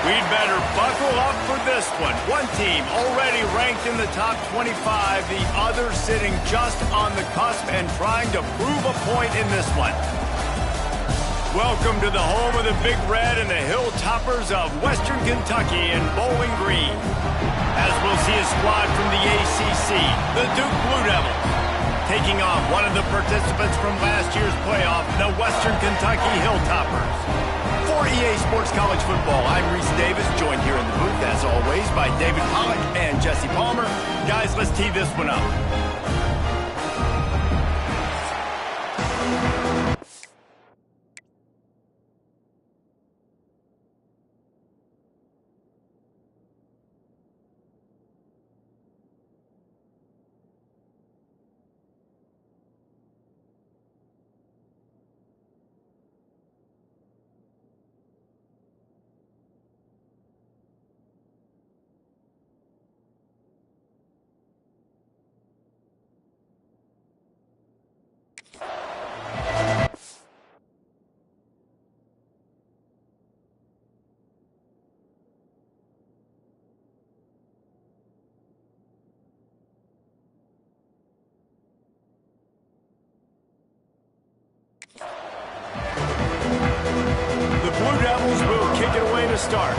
We'd better buckle up for this one. One team already ranked in the top 25, the other sitting just on the cusp and trying to prove a point in this one. Welcome to the home of the Big Red and the Hilltoppers of Western Kentucky in Bowling Green. As we'll see a squad from the ACC, the Duke Blue Devils, taking on one of the participants from last year's playoff, the Western Kentucky Hilltoppers. For EA Sports College Football, I'm Reese Davis, joined here in the booth, as always, by David Pollack and Jesse Palmer. Guys, let's tee this one up. The Blue Devils will kick it away to start.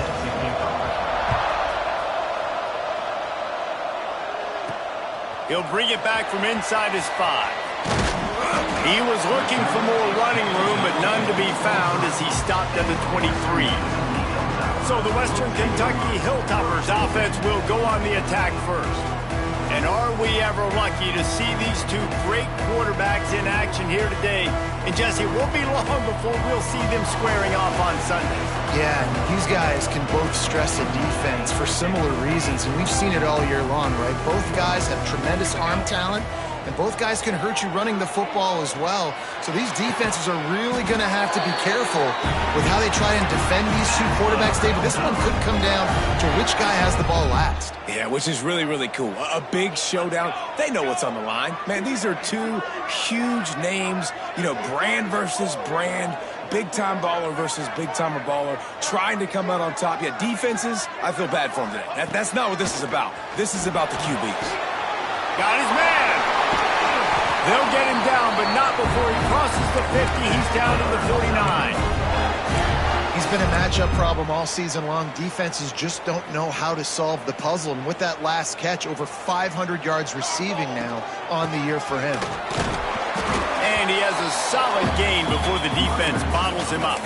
He'll bring it back from inside his 5. He was looking for more running room, but none to be found as he stopped at the 23. So the Western Kentucky Hilltoppers offense will go on the attack first. And are we ever lucky to see these two great quarterbacks in action here today? And Jesse, it won't be long before we'll see them squaring off on Sunday. Yeah, these guys can both stress a defense for similar reasons, and we've seen it all year long, right? Both guys have tremendous arm talent, and both guys can hurt you running the football as well. So these defenses are really going to have to be careful with how they try and defend these two quarterbacks, David. This one could come down to which guy has the ball last. Yeah, which is really, really cool. A big showdown. They know what's on the line. Man, these are two huge names, you know, brand versus brand, big-time baller versus big-timer baller, trying to come out on top. Yeah, defenses, I feel bad for them today. That's not what this is about. This is about the QBs. Got his man. They'll get him down, but not before he crosses the 50. He's down to the 49. He's been a matchup problem all season long. Defenses just don't know how to solve the puzzle. And with that last catch, over 500 yards receiving now on the year for him. And he has a solid gain before the defense bottles him up.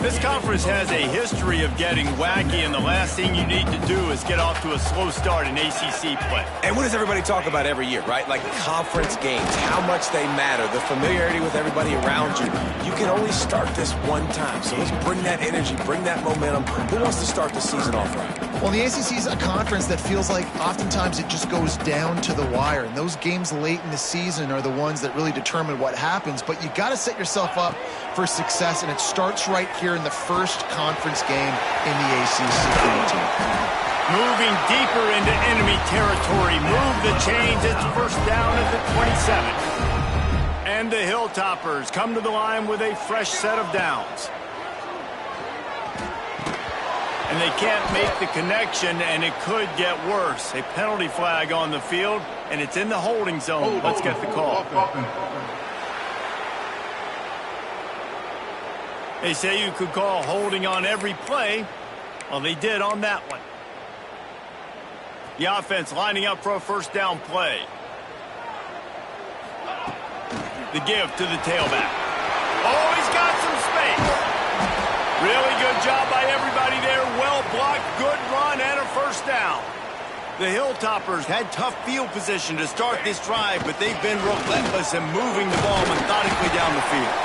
This conference has a history of getting wacky, and the last thing you need to do is get off to a slow start in ACC play. And what does everybody talk about every year, right? Like conference games, how much they matter, the familiarity with everybody around you. You can only start this one time, so let's bring that energy, bring that momentum. Who wants to start the season off right? Well, the ACC is a conference that feels like oftentimes it just goes down to the wire. And those games late in the season are the ones that really determine what happens. But you got to set yourself up for success, and it starts right here in the first conference game in the ACC. Moving deeper into enemy territory. Move the chains. It's first down at the 27. And the Hilltoppers come to the line with a fresh set of downs. And they can't make the connection, and it could get worse. A penalty flag on the field, and it's in the holding zone. Let's get the call. They say you could call holding on every play. Well, they did on that one. The offense lining up for a first down play. The give to the tailback. Oh, he's got some space. Really good job by everybody there. Well blocked, good run, and a first down. The Hilltoppers had tough field position to start this drive, but they've been relentless in moving the ball methodically down the field.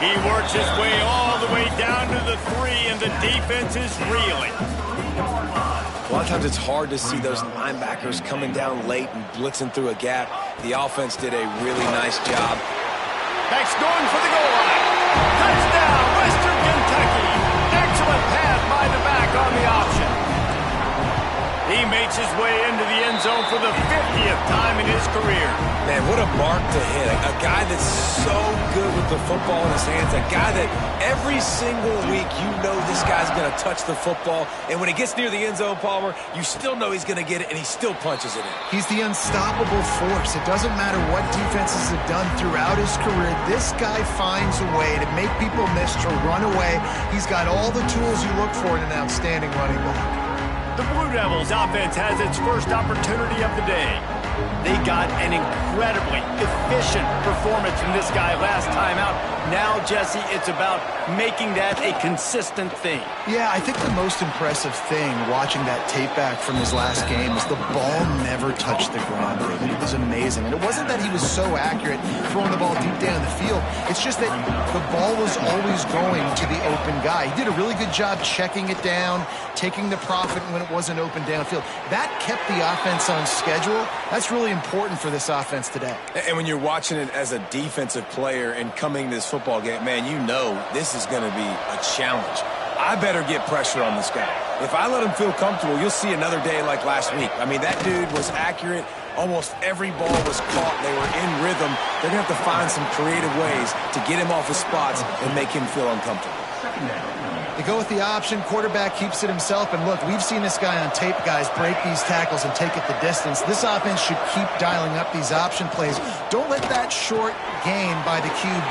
He works his way all the way down to the 3, and the defense is reeling. A lot of times it's hard to see those linebackers coming down late and blitzing through a gap. The offense did a really nice job. Back's going for the goal line. Touchdown, Western Kentucky. Excellent pass by the back on the option. He makes his way into the end zone for the 50th time in his career. Man, what a mark to hit. A guy that's so good with the football in his hands. A guy that every single week you know this guy's going to touch the football. And when it gets near the end zone, Palmer, you still know he's going to get it, and he still punches it in. He's the unstoppable force. It doesn't matter what defenses have done throughout his career. This guy finds a way to make people miss, to run away. He's got all the tools you look for in an outstanding running back. The Blue Devils offense has its first opportunity of the day. They got an incredibly efficient performance from this guy last time out. Now, Jesse, it's about making that a consistent thing. Yeah, I think the most impressive thing watching that tape back from his last game is the ball never touched the ground, David. It was amazing. And it wasn't that he was so accurate throwing the ball deep down the field. It's just that the ball was always going to the open guy. He did a really good job checking it down, taking the profit when it wasn't open downfield. That kept the offense on schedule. That's really important for this offense today. And when you're watching it as a defensive player and coming to this football game, man, you know this is going to be a challenge. I better get pressure on this guy. If I let him feel comfortable, you'll see another day like last week. I mean, that dude was accurate. Almost every ball was caught. They were in rhythm. They're going to have to find some creative ways to get him off his spots and make him feel uncomfortable. They go with the option. Quarterback keeps it himself. And look, we've seen this guy on tape, guys, break these tackles and take it the distance. This offense should keep dialing up these option plays. Don't let that short gain by the QB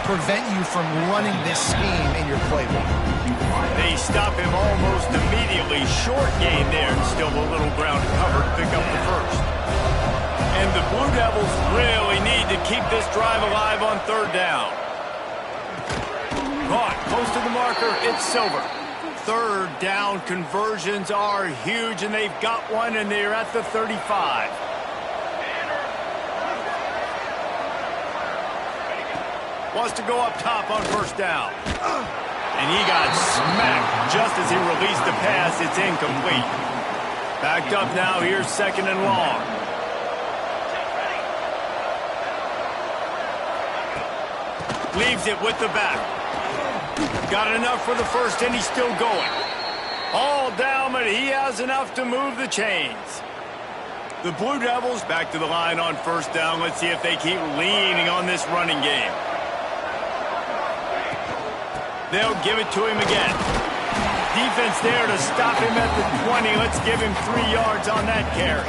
prevent you from running this scheme in your playbook. They stop him almost immediately. Short gain there, and still a little ground covered to pick up the first. And the Blue Devils really need to keep this drive alive on third down. Caught close to the marker, it's Silver. Third down conversions are huge, and they've got one, and they're at the 35. Wants to go up top on first down. And he got smacked just as he released the pass. It's incomplete. Backed up now, here's second and long. Leaves it with the back. Got enough for the first, and he's still going. All down, but he has enough to move the chains. The Blue Devils back to the line on first down. Let's see if they keep leaning on this running game. They'll give it to him again. Defense there to stop him at the 20. Let's give him 3 yards on that carry.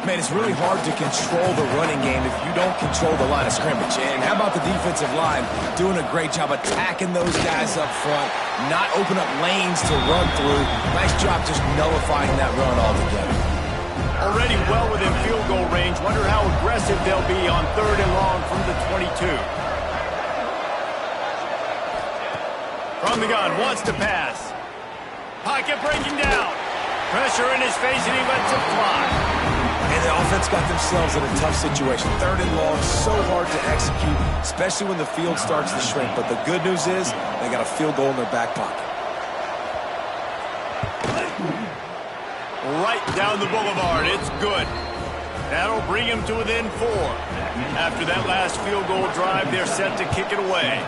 Man, it's really hard to control the running game if you don't control the line of scrimmage. And how about the defensive line doing a great job attacking those guys up front, not open up lanes to run through. Nice job just nullifying that run altogether. Already well within field goal range. Wonder how aggressive they'll be on third and long from the 22. From the gun, wants to pass. Pocket breaking down. Pressure in his face, and he lets it fly. And the offense got themselves in a tough situation. Third and long, so hard to execute, especially when the field starts to shrink. But the good news is they got a field goal in their back pocket. Right down the boulevard. It's good. That'll bring him to within 4. After that last field goal drive, they're set to kick it away.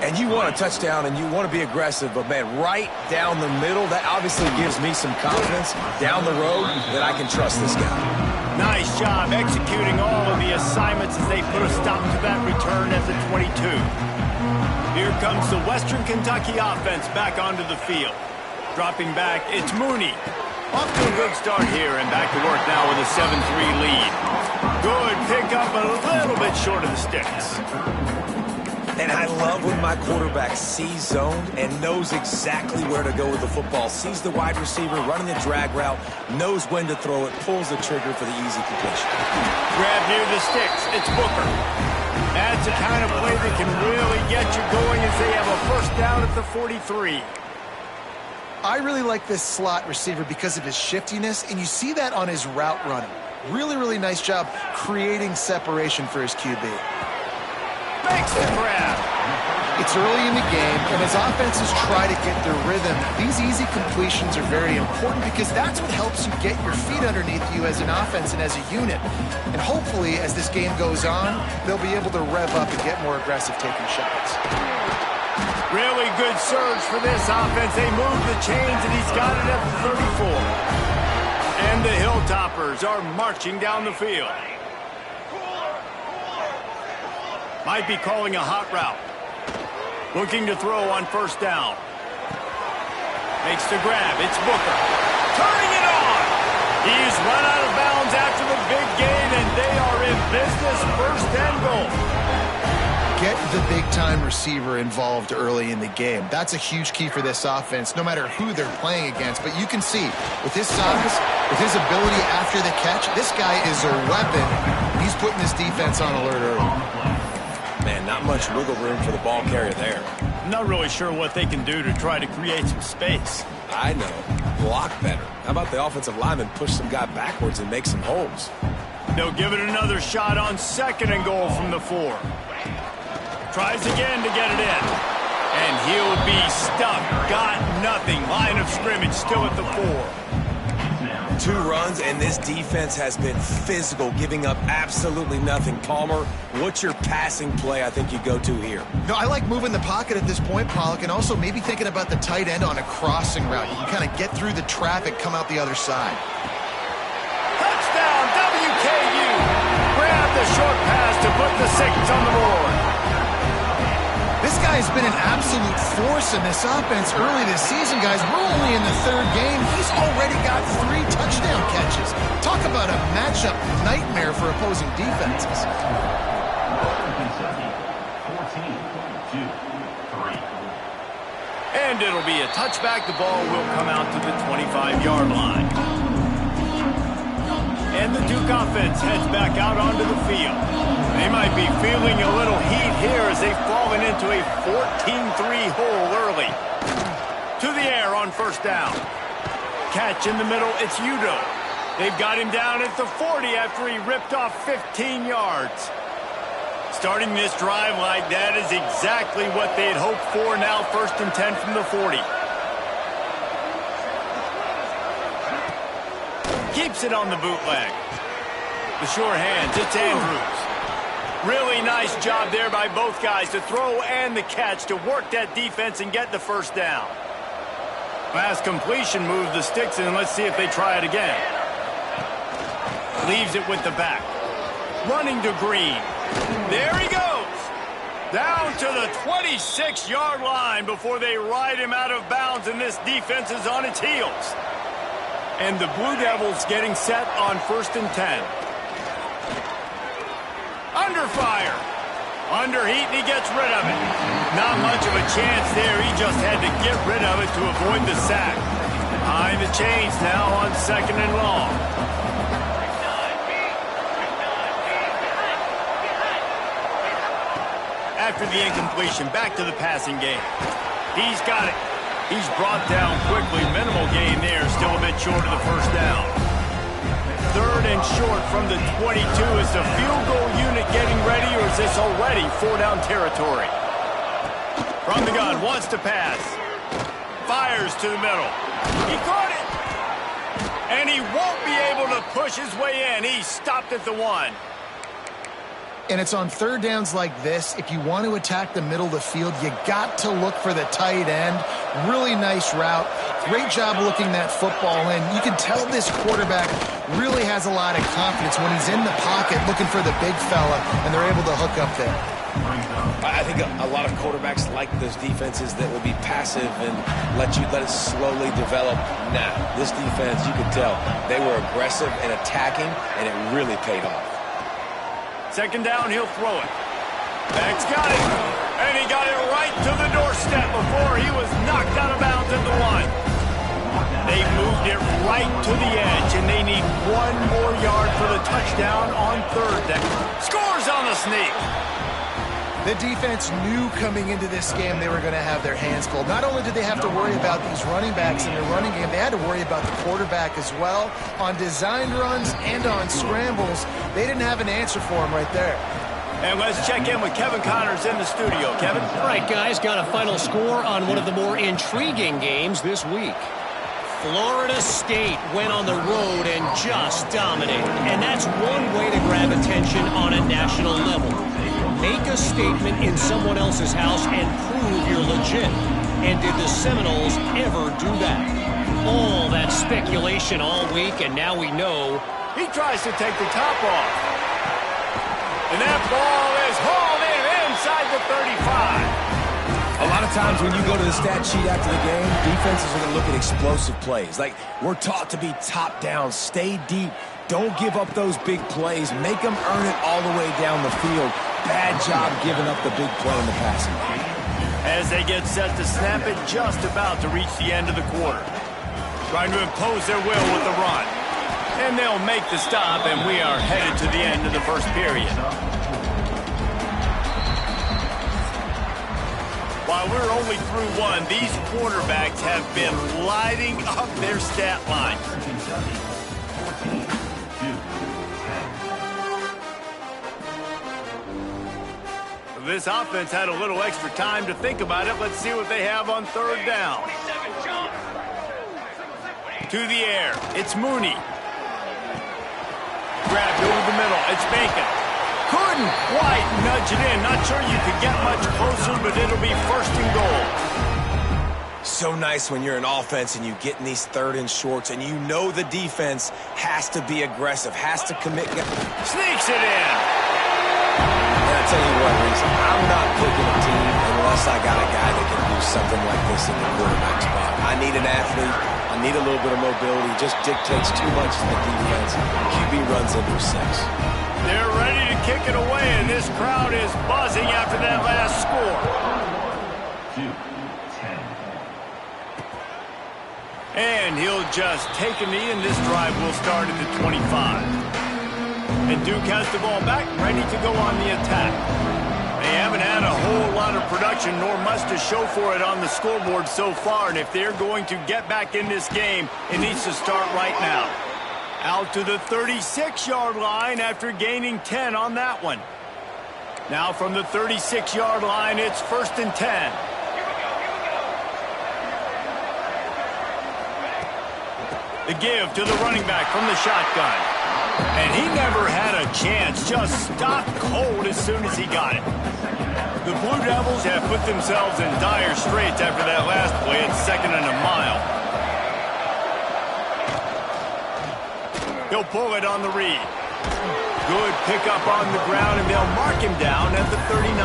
And you want a touchdown and you want to be aggressive, but, man, right down the middle, that obviously gives me some confidence down the road that I can trust this guy. Nice job executing all of the assignments as they put a stop to that return at the 22. Here comes the Western Kentucky offense back onto the field. Dropping back, it's Mooney. Off to a good start here, and back to work now with a 7-3 lead. Good pickup, but a little bit short of the sticks. And I love when my quarterback sees zone and knows exactly where to go with the football. Sees the wide receiver running the drag route, knows when to throw it, pulls the trigger for the easy completion. Grab near the sticks. It's Booker. That's the kind of play that can really get you going as they have a first down at the 43. I really like this slot receiver because of his shiftiness, and you see that on his route running. Really, really nice job creating separation for his QB. Makes the grab. It's early in the game, and as offenses try to get their rhythm, these easy completions are very important because that's what helps you get your feet underneath you as an offense and as a unit. And hopefully, as this game goes on, they'll be able to rev up and get more aggressive taking shots. Really good surge for this offense. They move the chains, and he's got it at the 34. And the Hilltoppers are marching down the field. Might be calling a hot route. Looking to throw on first down. Makes the grab. It's Booker. Turning it on. He's run out of bounds after the big gain, and they are in business. First and goal. Get the big-time receiver involved early in the game. That's a huge key for this offense, no matter who they're playing against. But you can see, with his size, with his ability after the catch, this guy is a weapon. He's putting this defense on alert early. Man, not much wiggle room for the ball carrier there. I'm not really sure what they can do to try to create some space. I know. Block better. How about the offensive lineman push some guy backwards and make some holes? They'll give it another shot on second and goal from the 4. Tries again to get it in. And he'll be stuck. Got nothing. Line of scrimmage still at the 4. 2 runs, and this defense has been physical, giving up absolutely nothing. Palmer, what's your passing play I think you go to here? No, I like moving the pocket at this point, Pollock, and also maybe thinking about the tight end on a crossing route. You can kind of get through the traffic, come out the other side. Touchdown, WKU. Grab the short pass to put the 6 on the board. This guy's been an absolute force in this offense early this season, guys. We're only in the 3rd game. He's already got 3 touchdown catches. Talk about a matchup nightmare for opposing defenses. And it'll be a touchback. The ball will come out to the 25-yard line. And the Duke offense heads back out onto the field. They might be feeling a little heat here as they've fallen into a 14-3 hole early. To the air on first down. Catch in the middle, it's Udo. They've got him down at the 40 after he ripped off 15 yards. Starting this drive like that is exactly what they'd hoped for. Now 1st and 10 from the 40. Keeps it on the bootleg. The sure hands, it's Andrews. Really nice job there by both guys to throw and the catch to work that defense and get the first down. Last completion moves the sticks in. Let's see if they try it again. Leaves it with the back. Running to Green. There he goes. Down to the 26-yard line before they ride him out of bounds, and this defense is on its heels. And the Blue Devils getting set on 1st and 10. Under fire. Under heat, and he gets rid of it. Not much of a chance there. He just had to get rid of it to avoid the sack. Behind the chains now on 2nd and long. After the incompletion, back to the passing game. He's got it. He's brought down quickly. Minimal gain there. Still a bit short of the first down. 3rd and short from the 22. Is the field goal unit getting ready, or is this already 4-down territory? From the gun, wants to pass. Fires to the middle. He caught it. And he won't be able to push his way in. He's stopped at the 1. And it's on 3rd downs like this. If you want to attack the middle of the field, you got to look for the tight end. Really nice route. Great job looking that football in. You can tell this quarterback really has a lot of confidence when he's in the pocket looking for the big fella, and they're able to hook up there. I think a lot of quarterbacks like those defenses that will be passive and let it slowly develop. Now, this defense, you could tell, they were aggressive and attacking, and it really paid off. 2nd down, he'll throw it. Beck's got it. And he got it right to the doorstep before he was knocked out of bounds at the 1. They moved it right to the edge, and they need 1 more yard for the touchdown on 3rd down. Scores on the sneak. The defense knew coming into this game they were going to have their hands full. Not only did they have to worry about these running backs in their running game, they had to worry about the quarterback as well. On designed runs and on scrambles, they didn't have an answer for him right there. And let's check in with Kevin Connors in the studio. Kevin? All right, guys, got a final score on one of the more intriguing games this week. Florida State went on the road and just dominated. And that's one way to grab attention on a national level. Make a statement in someone else's house and prove you're legit. And did the Seminoles ever do that? All that speculation all week, and now we know. He tries to take the top off. And that ball is hauled in. the 35. A lot of times when you go to the stat sheet after the game, defenses are going to look at explosive plays. Like, we're taught to be top down, stay deep, don't give up those big plays, make them earn it all the way down the field. Bad job giving up the big play in the passing game. As they get set to snap it, just about to reach the end of the quarter. Trying to impose their will with the run. And they'll make the stop, and we are headed to the end of the first period. While we're only through one, these quarterbacks have been lighting up their stat line. This offense had a little extra time to think about it. Let's see what they have on third down. To the air. It's Mooney. Grabbed over the middle. It's Bacon. Couldn't quite nudge it in. Not sure you could get much closer, but it'll be first and goal. So nice when you're an offense and you get in these third and shorts and you know the defense has to be aggressive, has to commit. Sneaks it in. And I tell you what, Reese, I'm not picking a team unless I got a guy that can do something like this in the quarterback spot. I need an athlete. I need a little bit of mobility. Just dictates too much to the defense. QB runs in for 6. They're ready to kick it away, and this crowd is buzzing after that last score. 2-10. And he'll just take a knee, and this drive will start at the 25. And Duke has the ball back, ready to go on the attack. They haven't had a whole lot of production, nor much to show for it on the scoreboard so far, and if they're going to get back in this game, it needs to start right now. Out to the 36-yard line after gaining 10 on that one. Now from the 36-yard line, it's first and 10. The give to the running back from the shotgun. And he never had a chance, just stopped cold as soon as he got it. The Blue Devils have put themselves in dire straits after that last play. It's second and a mile. He'll pull it on the read. Good pickup on the ground, and they'll mark him down at the 39.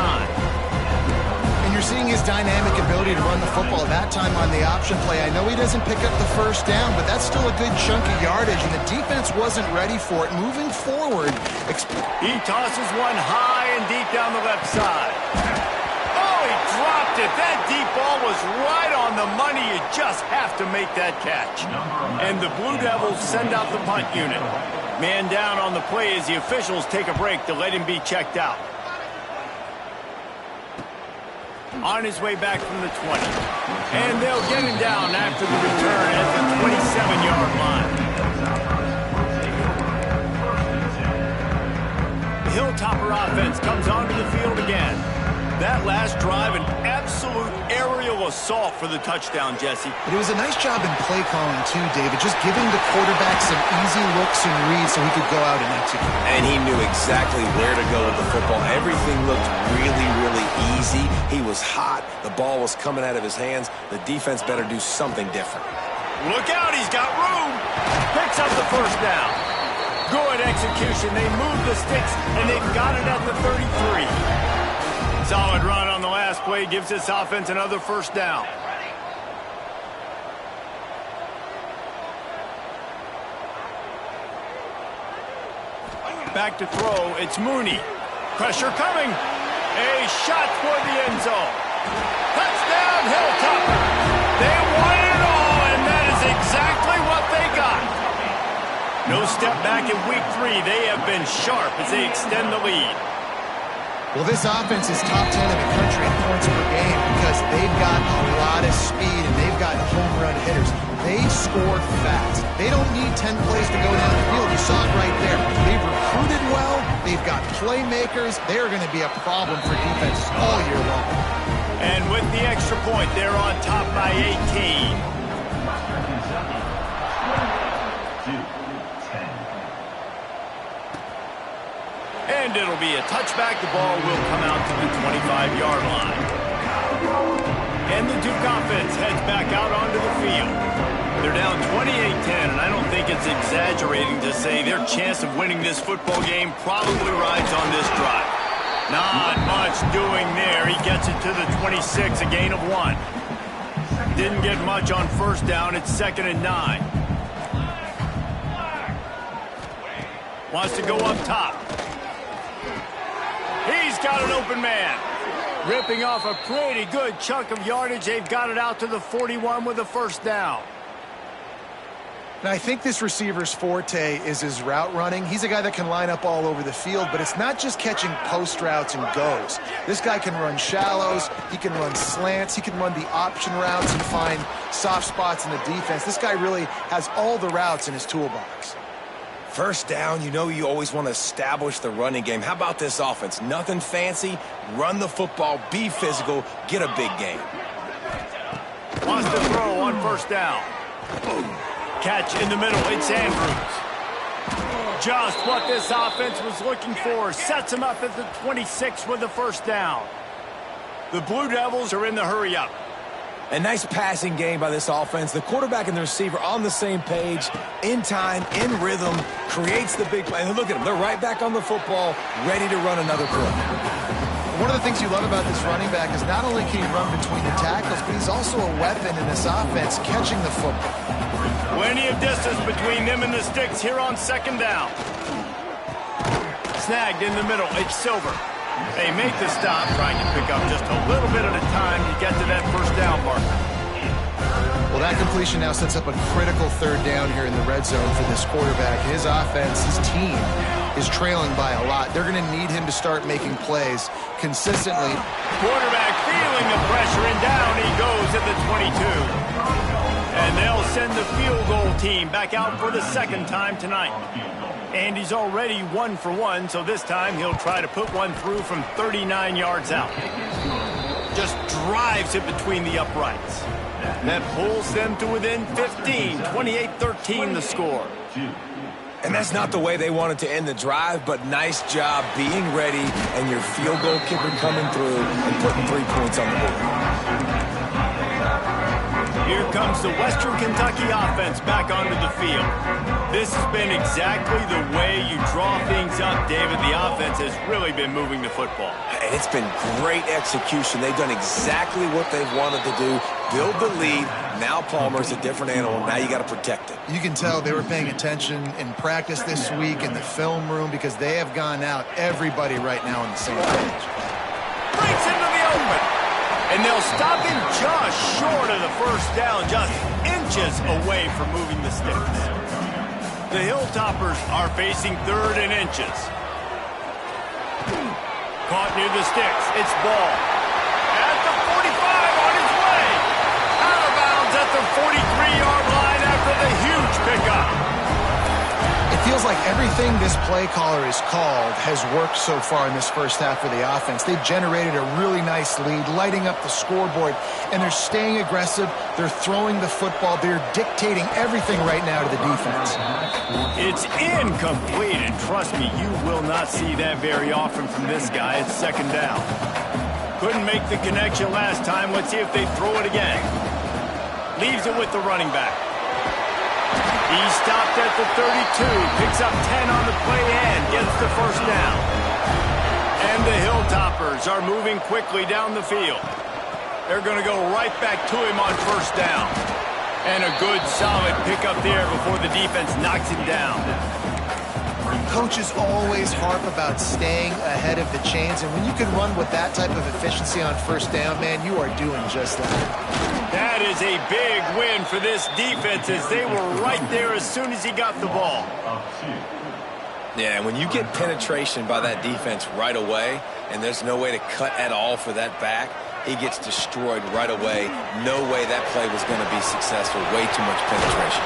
And you're seeing his dynamic ability to run the football. That time on the option play, I know he doesn't pick up the first down, but that's still a good chunk of yardage, and the defense wasn't ready for it. Moving forward. He tosses one high and deep down the left side. Oh, he dropped it. That deep ball was right on the money. You just have to make that catch. And the Blue Devils send out the punt unit. Man down on the play as the officials take a break to let him be checked out. On his way back from the 20. And they'll get him down after the return at the 27-yard line. The Hilltopper offense comes onto the field again. That last drive, an absolute aerial assault for the touchdown, Jesse. But it was a nice job in play calling, too, David, just giving the quarterback some easy looks and reads so he could go out and execute. And he knew exactly where to go with the football. Everything looked really, really easy. He was hot. The ball was coming out of his hands. The defense better do something different. Look out, he's got room. Picks up the first down. Good execution. They move the sticks, and they've got it at the 33. Solid run on the last play gives this offense another first down. Back to throw, it's Mooney. Pressure coming. A shot for the end zone. Touchdown, Hilltopper. They won it all, and that is exactly what they got. No step back in week 3. They have been sharp as they extend the lead. Well, this offense is top 10 in the country in points per game because they've got a lot of speed and they've got home run hitters. They score fast. They don't need 10 plays to go down the field. You saw it right there. They've recruited well. They've got playmakers. They're going to be a problem for defenses all year long. And with the extra point, they're on top by 18. And it'll be a touchback. The ball will come out to the 25-yard line. And the Duke offense heads back out onto the field. They're down 28-10, and I don't think it's exaggerating to say their chance of winning this football game probably rides on this drive. Not much doing there. He gets it to the 26, a gain of 1. Didn't get much on first down. It's 2nd and 9. Wants to go up top. He's got an open man. Ripping off a pretty good chunk of yardage. They've got it out to the 41 with a first down. And I think this receiver's forte is his route running. He's a guy that can line up all over the field, but it's not just catching post routes and goes. This guy can run shallows, he can run slants, he can run the option routes and find soft spots in the defense. This guy really has all the routes in his toolbox. First down, you know you always want to establish the running game. How about this offense? Nothing fancy. Run the football, be physical, get a big gain. Wants to throw on first down. Catch in the middle. It's Andrews. Just what this offense was looking for. Sets him up at the 26 with the first down. The Blue Devils are in the hurry-up. A nice passing game by this offense. The quarterback and the receiver on the same page, in time, in rhythm, creates the big play. And look at them. They're right back on the football, ready to run another play. One of the things you love about this running back is not only can he run between the tackles, but he's also a weapon in this offense, catching the football. Plenty of distance between them and the sticks here on 2nd down. Snagged in the middle. It's Silver. They make the stop, trying to pick up just a little bit at a time to get to that first down marker. Well, that completion now sets up a critical 3rd down here in the red zone for this quarterback. His offense, his team, is trailing by a lot. They're going to need him to start making plays consistently. Quarterback feeling the pressure, and down he goes at the 22. And they'll send the field goal team back out for the 2nd time tonight. And he's already 1 for 1, so this time he'll try to put one through from 39 yards out. Just drives it between the uprights. That pulls them to within 15, 28-13 the score. And that's not the way they wanted to end the drive, but nice job being ready and your field goal kicker coming through and putting 3 points on the board. Here comes the Western Kentucky offense back onto the field. This has been exactly the way you draw things up, David. The offense has really been moving the football. And it's been great execution. They've done exactly what they've wanted to do. Build the lead. Now Palmer's a different animal. Now you got to protect it. You can tell they were paying attention in practice this week in the film room because they have gone out, everybody right now on the same page. Breaks into the open. And they'll stop him just short of the first down, just inches away from moving the sticks. The Hilltoppers are facing 3rd and inches. Caught near the sticks. It's Ball. At the 45 on his way. Out of bounds at the 43-yard line after the huge pickup. It feels like everything this play caller has called has worked so far in this first half of the offense. They've generated a really nice lead, lighting up the scoreboard, and they're staying aggressive. They're throwing the football. They're dictating everything right now to the defense. It's incomplete, and trust me, you will not see that very often from this guy. It's 2nd down. Couldn't make the connection last time. Let's see if they throw it again. Leaves it with the running back. He stopped at the 32, picks up 10 on the play and gets the first down. And the Hilltoppers are moving quickly down the field. They're going to go right back to him on first down. And a good, solid pickup there before the defense knocks him down. Coaches always harp about staying ahead of the chains, and when you can run with that type of efficiency on first down, man, you are doing just that. That is a big win for this defense as they were right there as soon as he got the ball. Yeah, when you get penetration by that defense right away, and there's no way to cut at all for that back, he gets destroyed right away. No way that play was going to be successful. Way too much penetration.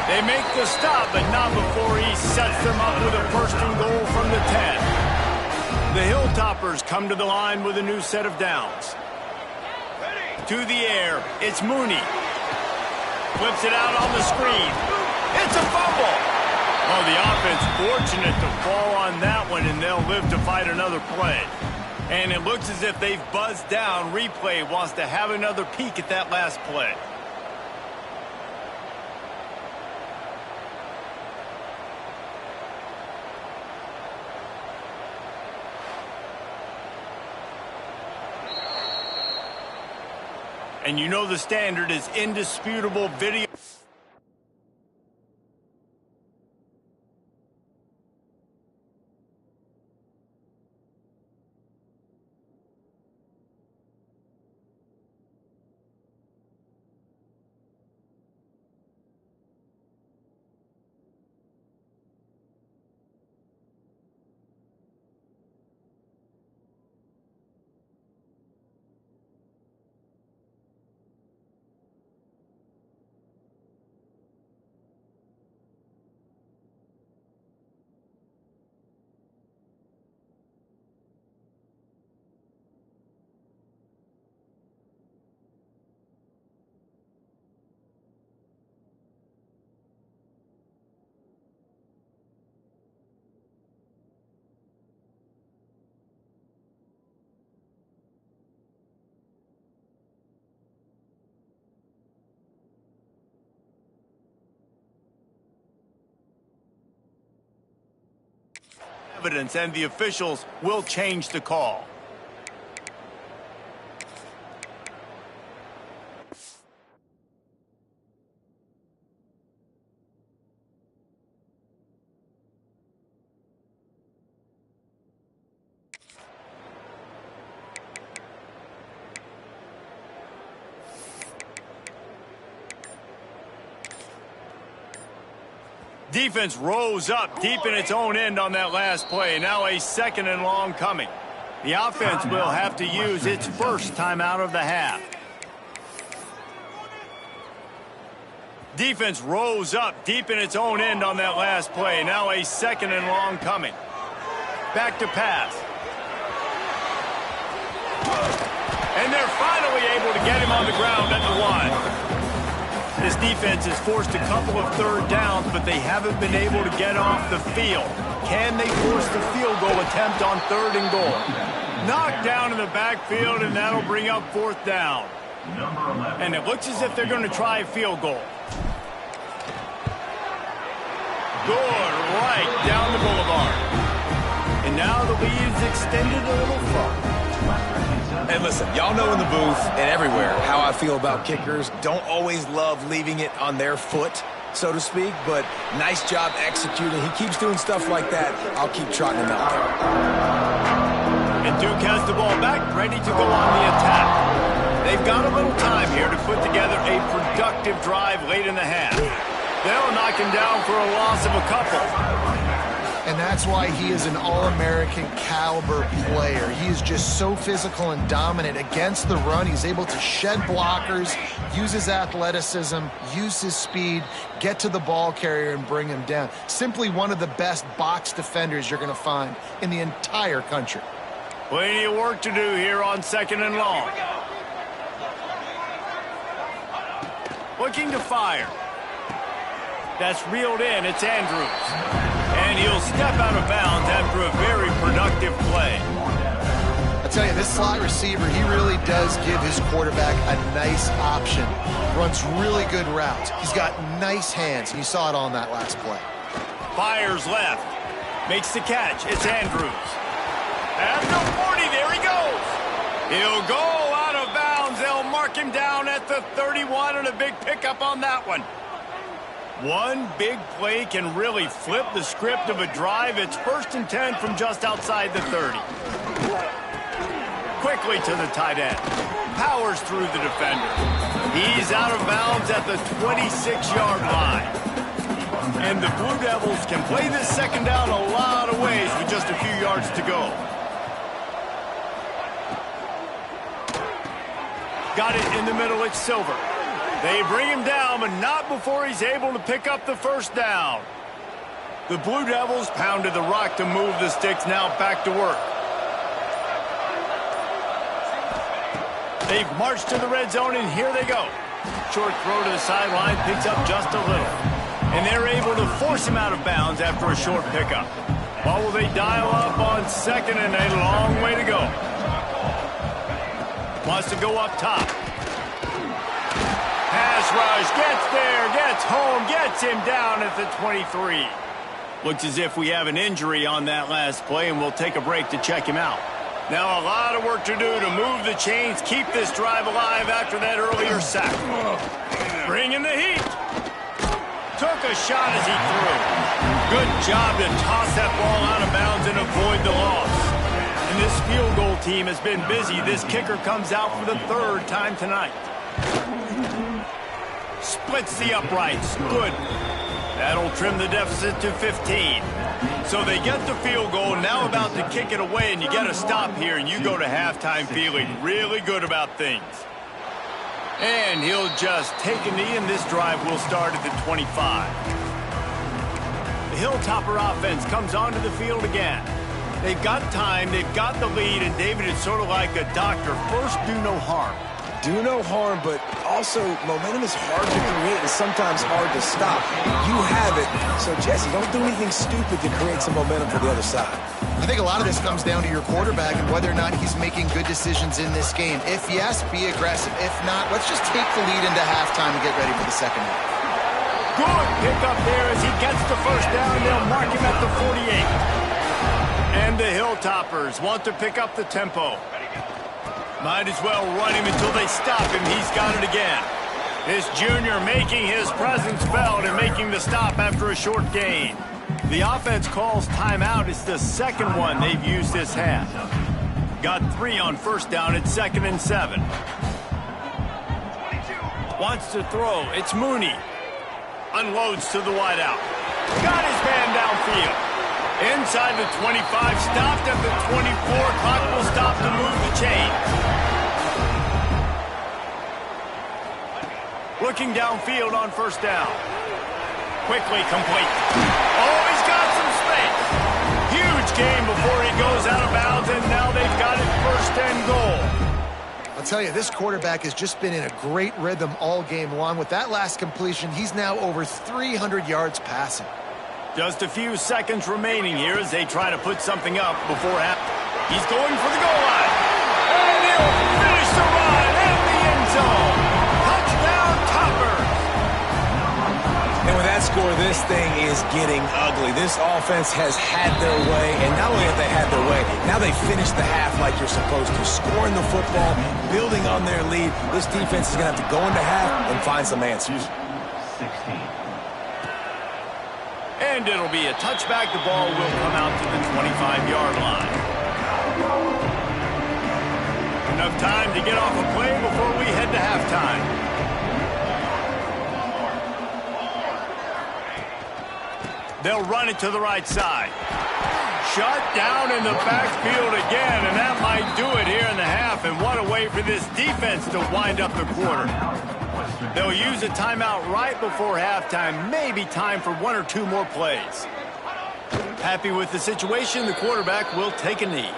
They make the stop, but not before he sets them up with a 1st and goal from the 10. The Hilltoppers come to the line with a new set of downs. To the air, it's Mooney. Flips it out on the screen. It's a fumble. Oh, the offense fortunate to fall on that one, and they'll live to fight another play. And it looks as if they've buzzed down. Replay wants to have another peek at that last play. And you know the standard is indisputable video. Evidence, and the officials will change the call. Defense rose up deep in its own end on that last play. Now a 2nd and long coming. The offense will have to use its first timeout of the half. Defense rose up deep in its own end on that last play. Now a 2nd and long coming. Back to pass. And they're finally able to get him on the ground at the 1. This defense has forced a couple of 3rd downs, but they haven't been able to get off the field. Can they force the field goal attempt on 3rd and goal? Knocked down in the backfield, and that'll bring up 4th down. And it looks as if they're going to try a field goal. Good, right down the boulevard. And now the lead is extended a little further. And listen, y'all know in the booth and everywhere how I feel about kickers. Don't always love leaving it on their foot, so to speak, but nice job executing. He keeps doing stuff like that. I'll keep trotting him out there. And Duke has the ball back, ready to go on the attack. They've got a little time here to put together a productive drive late in the half. They'll knock him down for a loss of a couple. And that's why he is an all-American caliber player. He is just so physical and dominant against the run. He's able to shed blockers, use his athleticism, use his speed, get to the ball carrier and bring him down. Simply one of the best box defenders you're going to find in the entire country. Plenty of work to do here on 2nd and long. Looking to fire. That's reeled in. It's Andrews. And he'll step out of bounds after a very productive play. I tell you, this slot receiver, he really does give his quarterback a nice option. Runs really good routes. He's got nice hands, and you saw it on that last play. Fires left. Makes the catch. It's Andrews. At the 40, there he goes. He'll go out of bounds. They'll mark him down at the 31, and a big pickup on that one. One big play can really flip the script of a drive. It's 1st and 10 from just outside the 30. Quickly to the tight end. Powers through the defender. He's out of bounds at the 26-yard line. And the Blue Devils can play this 2nd down a lot of ways with just a few yards to go. Got it in the middle. It's Silver. They bring him down, but not before he's able to pick up the 1st down. The Blue Devils pounded the rock to move the sticks, now back to work. They've marched to the red zone, and here they go. Short throw to the sideline, picks up just a little. And they're able to force him out of bounds after a short pickup. What will they dial up on 2nd and a long way to go? Wants to go up top. Pass rush, gets there, gets home, gets him down at the 23. Looks as if we have an injury on that last play, and we'll take a break to check him out. Now a lot of work to do to move the chains, keep this drive alive after that earlier sack. Bring in the heat. Took a shot as he threw. Good job to toss that ball out of bounds and avoid the loss. And this field goal team has been busy. This kicker comes out for the third time tonight. Splits the uprights. Good. That'll trim the deficit to 15. So they get the field goal, now about to kick it away, and you get a stop here, and you go to halftime feeling really good about things. And he'll just take a knee, and this drive will start at the 25. The Hilltopper offense comes onto the field again. They've got time, they've got the lead, and David, it's sort of like a doctor. First, do no harm. Do no harm, but also momentum is hard to create and sometimes hard to stop. You have it, so Jesse, don't do anything stupid to create some momentum for the other side. I think a lot of this comes down to your quarterback and whether or not he's making good decisions in this game. If yes, be aggressive. If not, let's just take the lead into halftime and get ready for the second half. Good pick up there as he gets the first down. They'll mark him at the 48. And the Hilltoppers want to pick up the tempo. Might as well run him until they stop him. He's got it again. This junior making his presence felt and making the stop after a short gain. The offense calls timeout. It's the second one they've used this half. Got 3 on first down at 2nd and 7. Wants to throw. It's Mooney. Unloads to the wideout. Got his man downfield. Inside the 25, stopped at the 24. Clock will stop to move the chain. Looking downfield on first down. Quickly complete. Oh, he's got some space. Huge game before he goes out of bounds, and now they've got it 1st and goal. I'll tell you, this quarterback has just been in a great rhythm all game long. With that last completion, he's now over 300 yards passing. Just a few seconds remaining here as they try to put something up before half. He's going for the goal line. And he'll finish the run in the end zone. Touchdown, Toppers. And with that score, this thing is getting ugly. This offense has had their way, and not only have they had their way, now they finished the half like you're supposed to, scoring the football, building on their lead. This defense is going to have to go into half and find some answers. 16. And it'll be a touchback. The ball will come out to the 25-yard line. Enough time to get off a play before we head to halftime. They'll run it to the right side. Shut down in the backfield again, and that might do it here in the half. And what a way for this defense to wind up the quarter. They'll use a timeout right before halftime. Maybe time for 1 or 2 more plays. Happy with the situation, the quarterback will take a knee.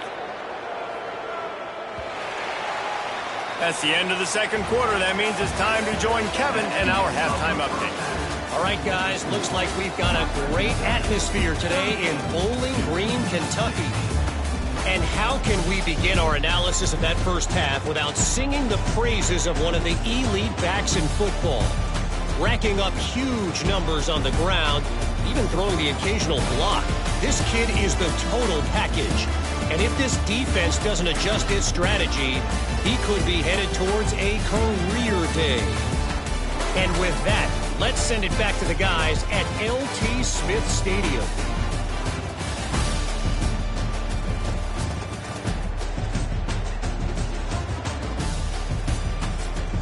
That's the end of the second quarter. That means it's time to join Kevin and our halftime update. All right, guys, looks like we've got a great atmosphere today in Bowling Green, Kentucky. And how can we begin our analysis of that first half without singing the praises of one of the elite backs in football? Racking up huge numbers on the ground, even throwing the occasional block. This kid is the total package. And if this defense doesn't adjust its strategy, he could be headed towards a career day. And with that, let's send it back to the guys at LT Smith Stadium.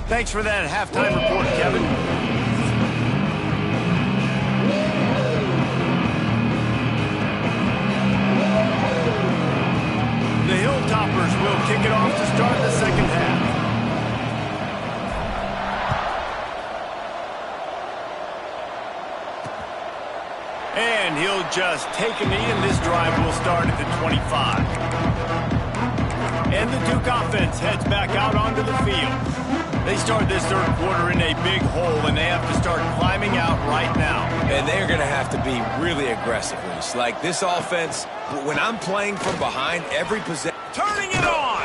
Thanks for that halftime report, Kevin. The Hilltoppers will kick it off to start the second half. And he'll just take a knee, and this drive will start at the 25. And the Duke offense heads back out onto the field. They start this third quarter in a big hole, and they have to start climbing out right now. And they're going to have to be really aggressive, Reese. Like this offense, when I'm playing from behind, every possession. Turning it on!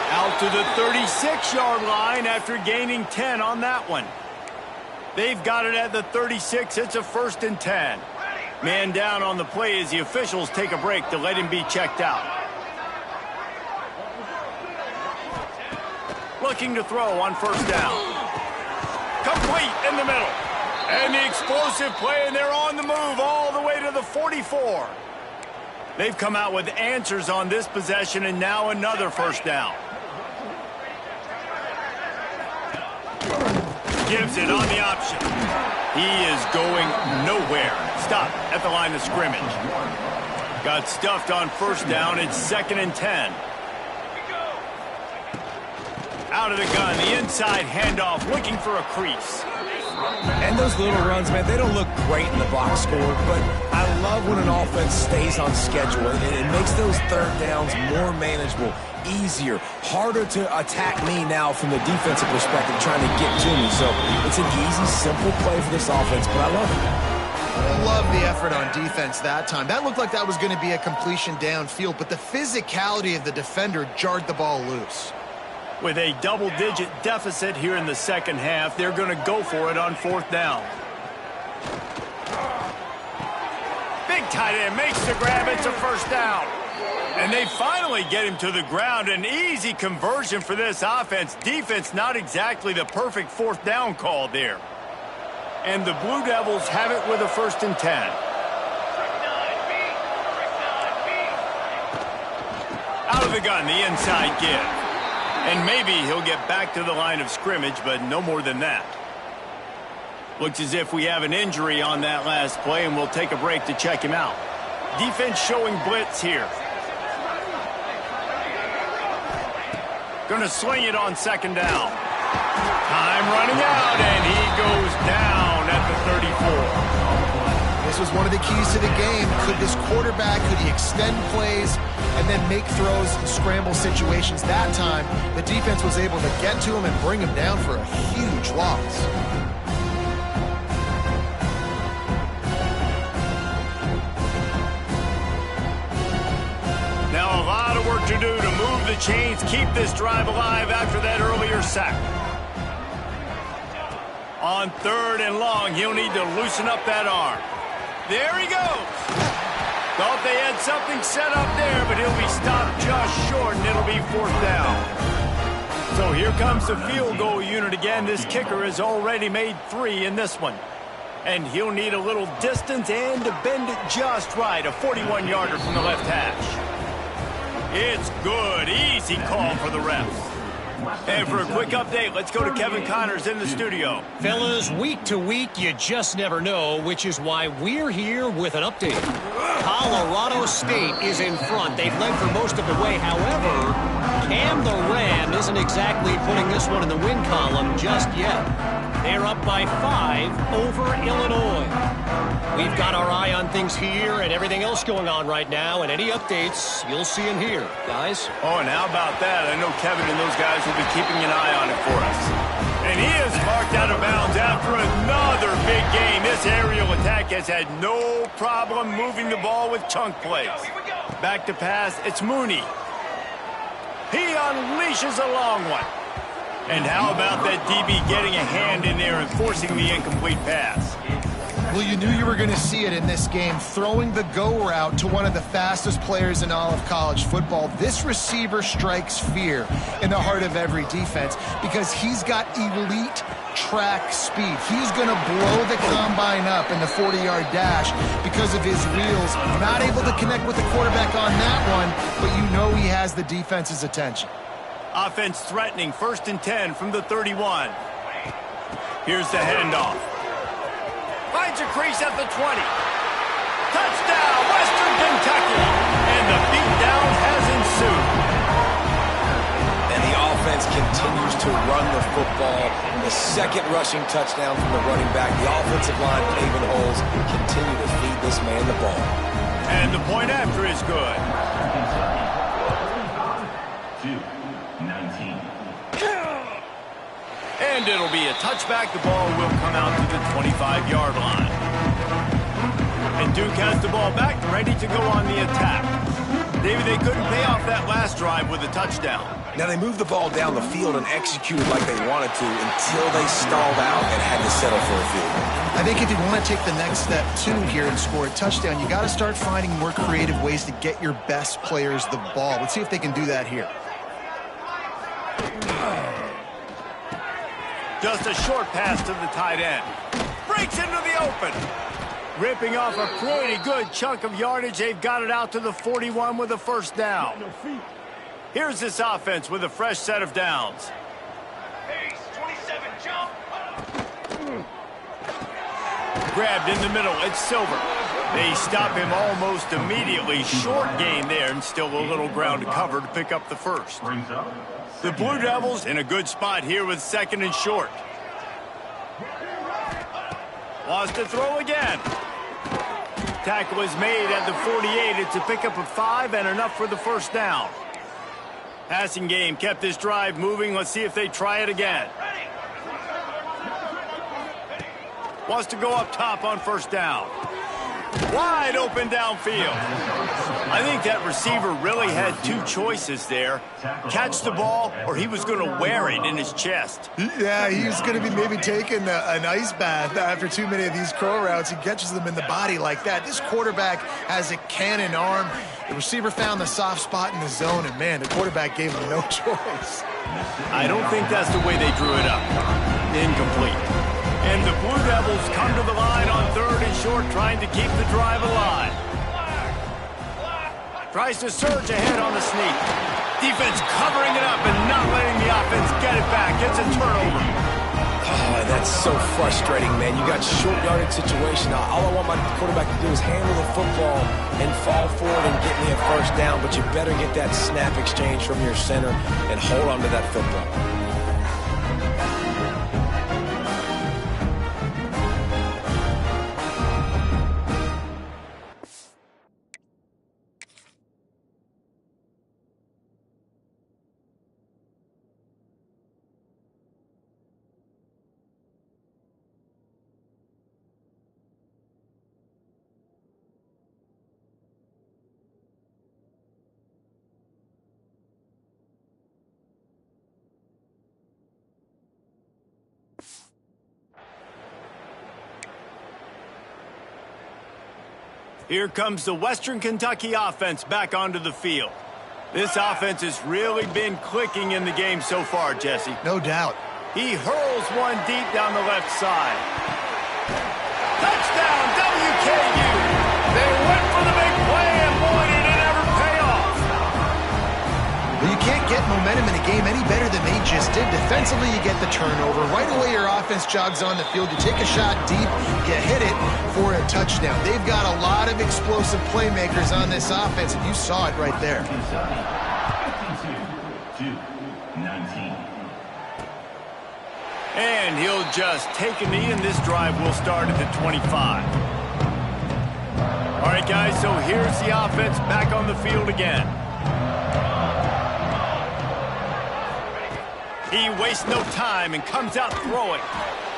Out to the 36-yard line after gaining 10 on that one. They've got it at the 36. It's a 1st and 10. Man down on the play as the officials take a break to let him be checked out. Looking to throw on first down. Complete in the middle. And the explosive play, and they're on the move all the way to the 44. They've come out with answers on this possession, and now another first down. Gives it on the option. He is going nowhere. Stop at the line of scrimmage. Got stuffed on first down. It's 2nd and 10. Out of the gun, the inside handoff, looking for a crease. And those little runs, man, they don't look great in the box score, but I love when an offense stays on schedule. It makes those third downs more manageable, easier, harder to attack me now from the defensive perspective, trying to get to me. So it's an easy, simple play for this offense, but I love it. I love the effort on defense that time. That looked like that was going to be a completion downfield, but the physicality of the defender jarred the ball loose. With a double-digit deficit here in the second half, they're going to go for it on fourth down. Big tight end makes the grab. It's a first down. And they finally get him to the ground. An easy conversion for this offense. Defense, not exactly the perfect fourth down call there. And the Blue Devils have it with a 1st and 10. Out of the gun, the inside give. And maybe he'll get back to the line of scrimmage, but no more than that. Looks as if we have an injury on that last play, and we'll take a break to check him out. Defense showing blitz here. Gonna sling it on 2nd down. Time running out, and he goes down at the 34. This was one of the keys to the game. Could this quarterback, could he extend plays and then make throws in scramble situations? That time, the defense was able to get to him and bring him down for a huge loss. Now a lot of work to do to move the chains, keep this drive alive after that earlier sack. On 3rd and long, he'll need to loosen up that arm. There he goes. Thought they had something set up there, but he'll be stopped just short, and it'll be 4th down. So here comes the field goal unit again. This kicker has already made 3 in this one. And he'll need a little distance and to bend it just right. A 41-yarder from the left hash. It's good. Easy call for the refs. And for a quick update, let's go to Kevin Connors in the studio. Fellas, week to week, you just never know, which is why we're here with an update. Colorado State is in front. They've led for most of the way. However, Cam the Ram isn't exactly putting this one in the win column just yet. They're up by 5 over Illinois. We've got our eye on things here and everything else going on right now, and any updates, you'll see them here. Guys? Oh, and how about that? I know Kevin and those guys will be keeping an eye on it for us. And he is marked out of bounds after another big game. This aerial attack has had no problem moving the ball with chunk plays. Back to pass, it's Mooney. He unleashes a long one. And how about that DB getting a hand in there and forcing the incomplete pass? Well, you knew you were going to see it in this game, throwing the go route to one of the fastest players in all of college football. This receiver strikes fear in the heart of every defense because he's got elite track speed. He's going to blow the combine up in the 40-yard dash because of his wheels. Not able to connect with the quarterback on that one, but you know he has the defense's attention. Offense threatening, 1st and 10 from the 31. Here's the handoff. Finds a crease at the 20. Touchdown, Western Kentucky. And the beatdown has ensued. And the offense continues to run the football. The 2nd rushing touchdown from the running back. The offensive line paving holes. Continue to feed this man the ball. And the point after is good. 2-19. And it'll be a touchback. The ball will come out to the 25-yard line. And Duke has the ball back, ready to go on the attack. David, they couldn't pay off that last drive with a touchdown. Now they moved the ball down the field and executed like they wanted to until they stalled out and had to settle for a field goal. I think if you want to take the next step, too, here and score a touchdown, you got to start finding more creative ways to get your best players the ball. Let's see if they can do that here. Just a short pass to the tight end. Breaks into the open. Ripping off a pretty good chunk of yardage. They've got it out to the 41 with a first down. Here's this offense with a fresh set of downs. Pace, 27, jump. Grabbed in the middle. It's Silver. They stop him almost immediately. Short gain there, and still a little ground to cover to pick up the first. The Blue Devils in a good spot here with second and short. Wants to throw again. Tackle is made at the 48. It's a pickup of 5 and enough for the first down. Passing game kept this drive moving. Let's see if they try it again. Wants to go up top on first down. Wide open downfield. I think that receiver really had two choices there. Catch the ball, or he was going to wear it in his chest. Yeah, he's going to be maybe taking an ice bath after too many of these curl routes. He catches them in the body like that. This quarterback has a cannon arm. The receiver found the soft spot in the zone, and, man, the quarterback gave him no choice. I don't think that's the way they drew it up. Incomplete. And the Blue Devils come to the line on third and short, trying to keep the drive alive. Tries to surge ahead on the sneak. Defense covering it up and not letting the offense get it back. Gets a turnover. Oh, that's so frustrating, man. You got short yardage situation. All I want my quarterback to do is handle the football and fall forward and get me a first down, but you better get that snap exchange from your center and hold on to that football. Here comes the Western Kentucky offense back onto the field. This offense has really been clicking in the game so far, Jesse. No doubt. He hurls one deep down the left side. Touchdown, WKU! They went for the big play, and boy, did it ever pay off! Well, you can't get momentum in a game any better than they just did. Defensively, you get the turnover. Right away, your offense jogs on the field. You take a shot deep, you hit it for a touchdown. They've got a lot of explosive playmakers on this offense, and you saw it right there. 52-19. And he'll just take a knee, and this drive will start at the 25. All right, guys, so here's the offense back on the field again. He wastes no time and comes out throwing.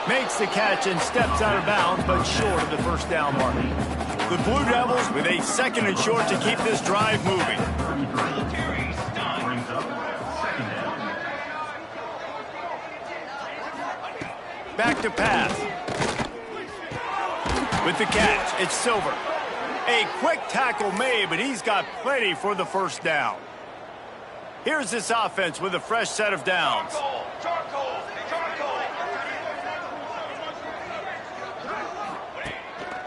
Makes the catch and steps out of bounds, but short of the first down mark. The Blue Devils with a second and short to keep this drive moving. Back to pass. With the catch, it's Silver. A quick tackle made, but he's got plenty for the first down. Here's this offense with a fresh set of downs.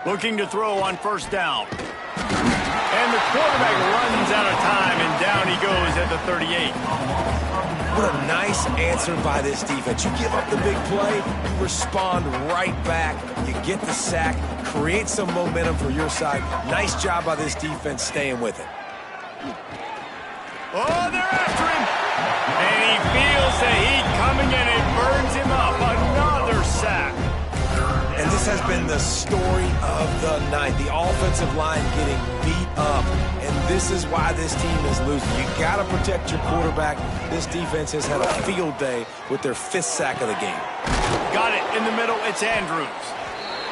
Looking to throw on first down. And the quarterback runs out of time, and down he goes at the 38. What a nice answer by this defense. You give up the big play, you respond right back, you get the sack, create some momentum for your side. Nice job by this defense staying with it. Oh, they're after him. And he feels the heat coming, and it burns him up. Another sack. And this has been the story of the night. The offensive line getting beat up. And this is why this team is losing. You got to protect your quarterback. This defense has had a field day with their 5th sack of the game. Got it in the middle. It's Andrews.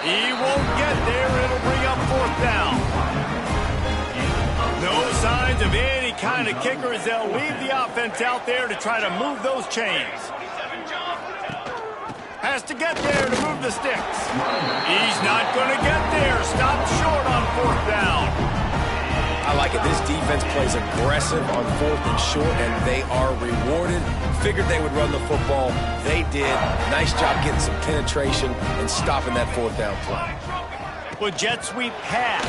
He won't get there. It'll bring up 4th down. No signs of any kind of kicker as they'll leave the offense out there to try to move those chains. Has to get there to move the sticks. He's not going to get there. Stopped short on 4th down. I like it. This defense plays aggressive on 4th and short, and they are rewarded. Figured they would run the football. They did. Nice job getting some penetration and stopping that 4th down play. With jet sweep pass.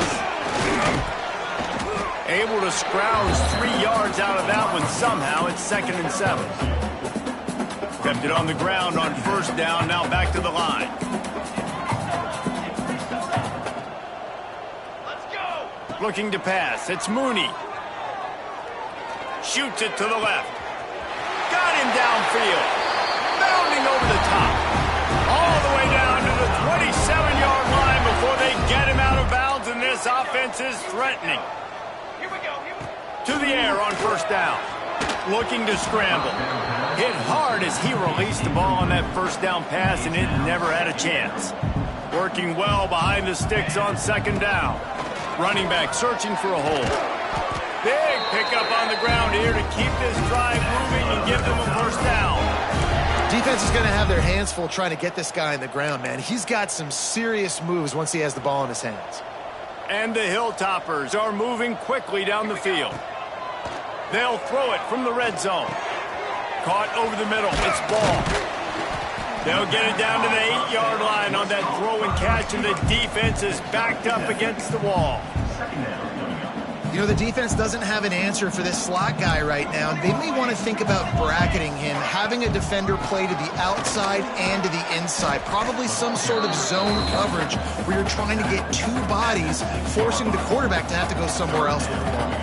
Able to scrounge 3 yards out of that one somehow. It's 2nd and 7. Kept it on the ground on 1st down. Now back to the line. Let's go. Looking to pass. It's Mooney. Shoots it to the left. Got him downfield. Bounding over the top. All the way down to the 27-yard line before they get him out of bounds, and this offense is threatening. Here we go. To the air on 1st down. Looking to scramble. Hit hard as he released the ball on that 1st down pass, and it never had a chance. Working well behind the sticks on 2nd down. Running back searching for a hole. Big pickup on the ground here to keep this drive moving and give them a 1st down. Defense is going to have their hands full trying to get this guy in the ground, man. He's got some serious moves once he has the ball in his hands. And the Hilltoppers are moving quickly down the field. They'll throw it from the red zone. Caught over the middle. It's ball. They'll get it down to the 8-yard line on that throw and catch, and the defense is backed up against the wall. You know, the defense doesn't have an answer for this slot guy right now. They may want to think about bracketing him, having a defender play to the outside and to the inside. Probably some sort of zone coverage where you're trying to get 2 bodies, forcing the quarterback to have to go somewhere else with the ball.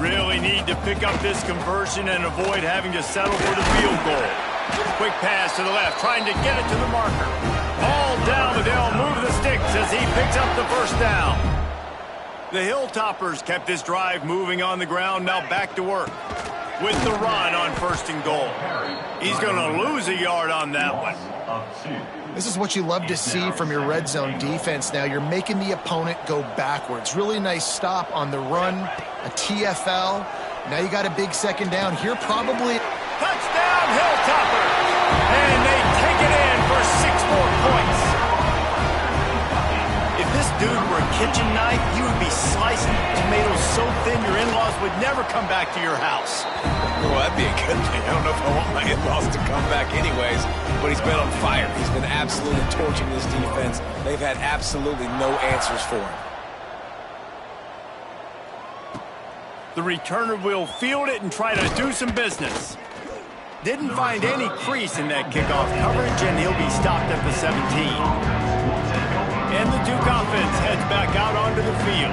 Really need to pick up this conversion and avoid having to settle for the field goal. Quick pass to the left, trying to get it to the marker. Ball down, but they'll move the sticks as he picks up the 1st down. The Hilltoppers kept this drive moving on the ground, now back to work. With the run on 1st and goal. He's going to lose a yard on that one. This is what you love to see from your red zone defense now. You're making the opponent go backwards. Really nice stop on the run, a TFL. Now you got a big 2nd down. Here probably... Touchdown, Hilltopper! And they take it in for 6 more points. If this dude were a kitchen knife, you would be slicing tomatoes so thin your in-laws would never come back to your house. Well, that'd be a good thing. I don't know if I want my in-laws to come back anyways, but he's been on fire. He's been absolutely torching this defense. They've had absolutely no answers for him. The returner will field it and try to do some business. Didn't find any crease in that kickoff coverage, and he'll be stopped at the 17. And the Duke offense heads back out onto the field.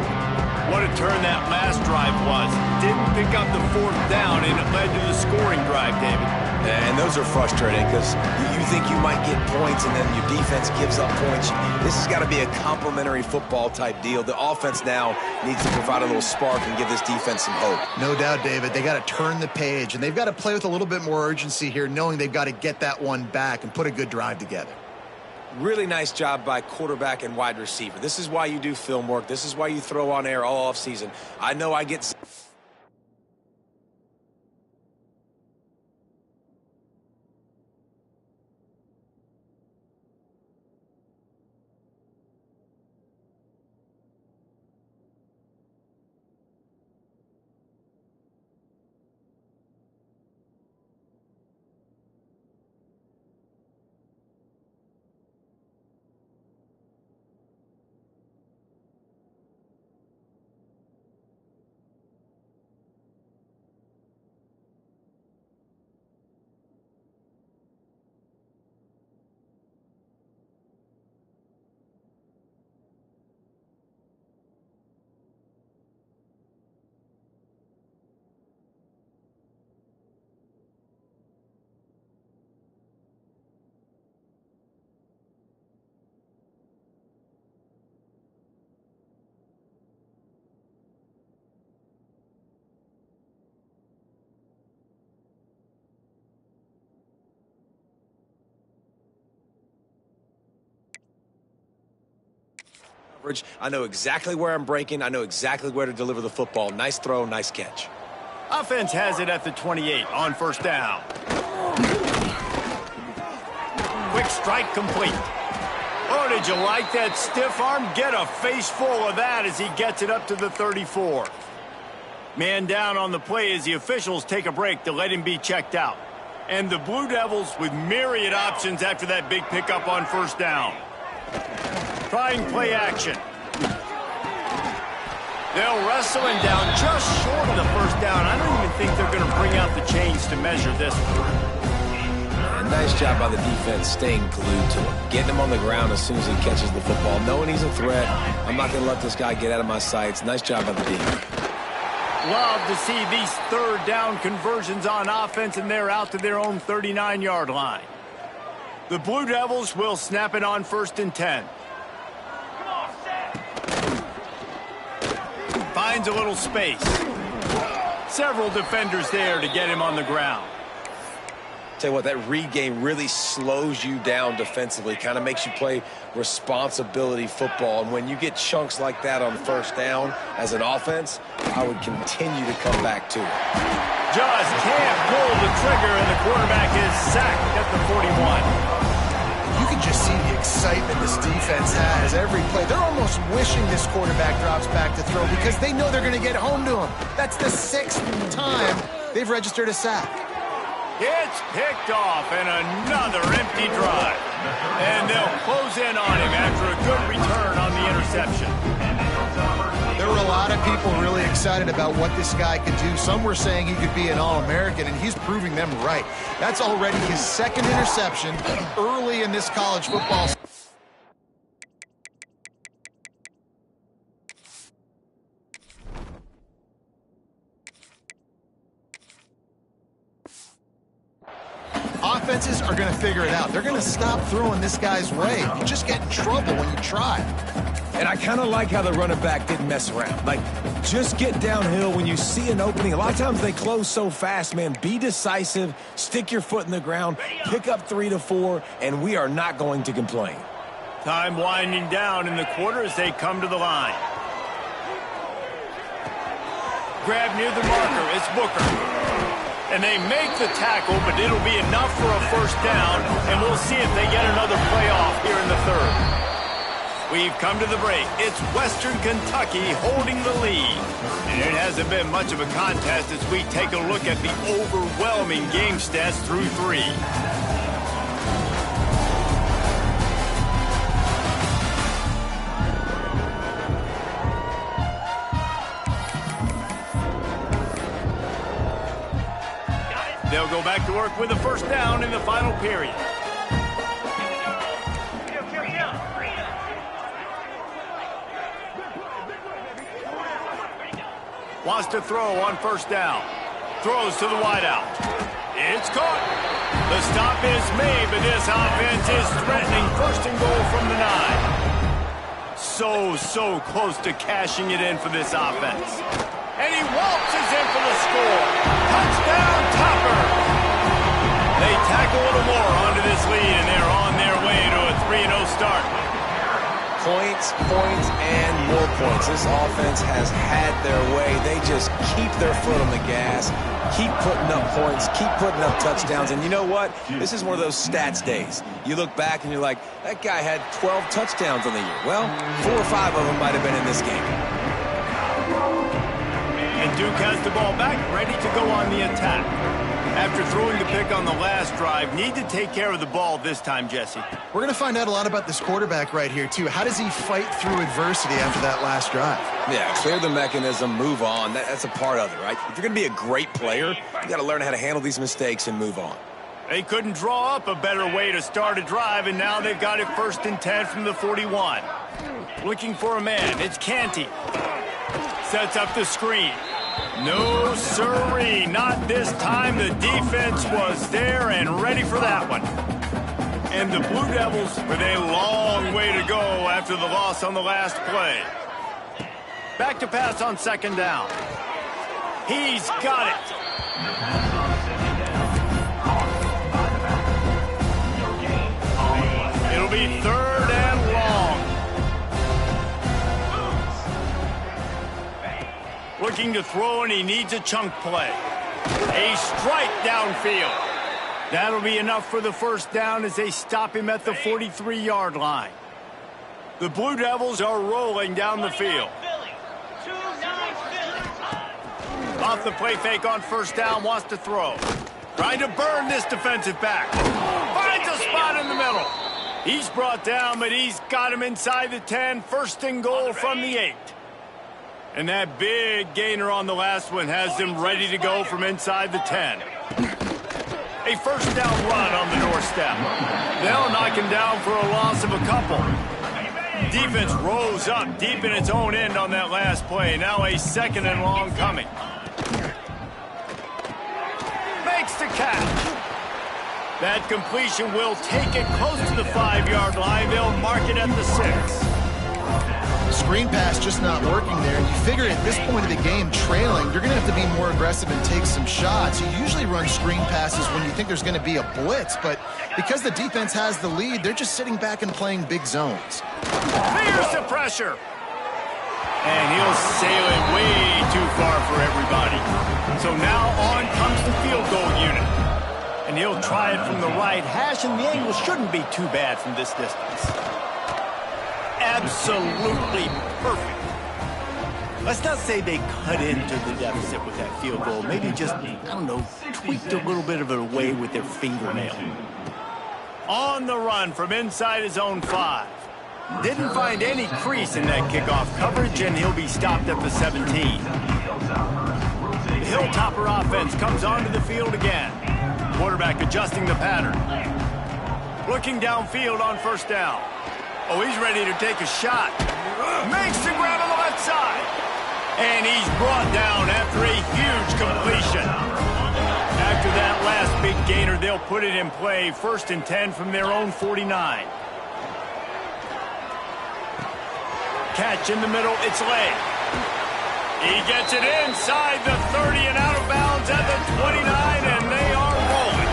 What a turn that last drive was. Didn't pick up the 4th down, and it led to the scoring drive, David. And those are frustrating because you think you might get points and then your defense gives up points. This has got to be a complementary football type deal. The offense now needs to provide a little spark and give this defense some hope. No doubt, David. They got to turn the page, and they've got to play with a little bit more urgency here, knowing they've got to get that one back and put a good drive together. Really nice job by quarterback and wide receiver. This is why you do film work. This is why you throw on air all offseason. I know I get... I know exactly where I'm breaking. I know exactly where to deliver the football. Nice throw, nice catch. Offense has it at the 28 on 1st down. Quick strike complete. Oh, did you like that stiff arm? Get a face full of that as he gets it up to the 34. Man down on the play as the officials take a break to let him be checked out. And the Blue Devils with myriad options after that big pickup on first down. Trying play action. They'll wrestle him down just short of the first down. I don't even think they're going to bring out the chains to measure this one. Nice job by the defense staying glued to him. Getting him on the ground as soon as he catches the football. Knowing he's a threat. I'm not going to let this guy get out of my sights. Nice job by the defense. Love to see these third down conversions on offense, and they're out to their own 39-yard line. The Blue Devils will snap it on 1st and 10. Finds a little space. Several defenders there to get him on the ground. Tell you what, that read game really slows you down defensively, kind of makes you play responsibility football. And when you get chunks like that on first down as an offense, I would continue to come back to it. Just can't pull the trigger, and the quarterback is sacked at the 41. You can just see the excitement this defense has every play. They're almost wishing this quarterback drops back to throw because they know they're going to get home to him. That's the 6th time they've registered a sack. It's picked off, and another empty drive. And they'll close in on him after a good return on the interception. There were a lot of people really excited about what this guy could do. Some were saying he could be an All-American, and he's proving them right. That's already his 2nd interception early in this college football season. Offenses are going to figure it out. They're going to stop throwing this guy's way. You just get in trouble when you try. And I kind of like how the running back didn't mess around. Like, just get downhill when you see an opening. A lot of times they close so fast, man. Be decisive, stick your foot in the ground, pick up 3 to 4, and we are not going to complain. Time winding down in the quarter as they come to the line. Grab near the marker. It's Booker. And they make the tackle, but it'll be enough for a first down, and we'll see if they get another playoff here in the 3rd. We've come to the break. It's Western Kentucky holding the lead. And it hasn't been much of a contest as we take a look at the overwhelming game stats through 3. They'll go back to work with a first down in the final period. Wants to throw on first down. Throws to the wideout. It's caught. The stop is made, but this offense is threatening 1st and goal from the 9. So close to cashing it in for this offense. And he waltzes in for the score. Touchdown, Topper. They tack a little more onto this lead, and they're on their way to a 3-0 start. Points, and more points. This offense has had their way. They just keep their foot on the gas, keep putting up points, keep putting up touchdowns. And you know what? This is one of those stats days. You look back and you're like, that guy had 12 touchdowns on the year. Well, 4 or 5 of them might have been in this game. And Duke has the ball back, ready to go on the attack. After throwing the pick on the last drive, need to take care of the ball this time, Jesse. We're going to find out a lot about this quarterback right here, too. How does he fight through adversity after that last drive? Yeah, clear the mechanism, move on. That's a part of it, right? If you're going to be a great player, you got to learn how to handle these mistakes and move on. They couldn't draw up a better way to start a drive, and now they've got it 1st and 10 from the 41. Looking for a man. It's Canty. Sets up the screen. No, sirree, not this time. The defense was there and ready for that one. And the Blue Devils with a long way to go after the loss on the last play. Back to pass on 2nd down. He's got it. It'll be 3rd and long. Looking to throw, and he needs a chunk play. A strike downfield. That'll be enough for the first down as they stop him at the 43-yard line. The Blue Devils are rolling down the field. Off the play fake on first down, wants to throw. Trying to burn this defensive back. Finds a spot in the middle. He's brought down, but he's got him inside the 10. First and goal from the 8. And that big gainer on the last one has them ready to go from inside the 10. A first down run on the doorstep. They'll knock him down for a loss of a couple. Defense rose up deep in its own end on that last play. Now a second and long coming. Makes the catch. That completion will take it close to the 5-yard line. They'll mark it at the 6. Screen pass just not working there. And you figure at this point of the game, trailing, you're going to have to be more aggressive and take some shots. You usually run screen passes when you think there's going to be a blitz, but because the defense has the lead, they're just sitting back and playing big zones. Here's the pressure. And he'll sail it way too far for everybody. So now on comes the field goal unit. And he'll try it from the right hash, and the angle shouldn't be too bad from this distance. Absolutely perfect. Let's not say they cut into the deficit with that field goal. Maybe just, I don't know, tweaked a little bit of it away with their fingernail. On the run from inside his own 5. Didn't find any crease in that kickoff coverage, and he'll be stopped at the 17. The Hilltopper offense comes onto the field again. Quarterback adjusting the pattern. Looking downfield on first down. Oh, he's ready to take a shot. Makes the grab on the left side. And he's brought down after a huge completion. After that last big gainer, they'll put it in play. 1st and 10 from their own 49. Catch in the middle, it's late. He gets it inside the 30 and out of bounds at the 29, and they are rolling.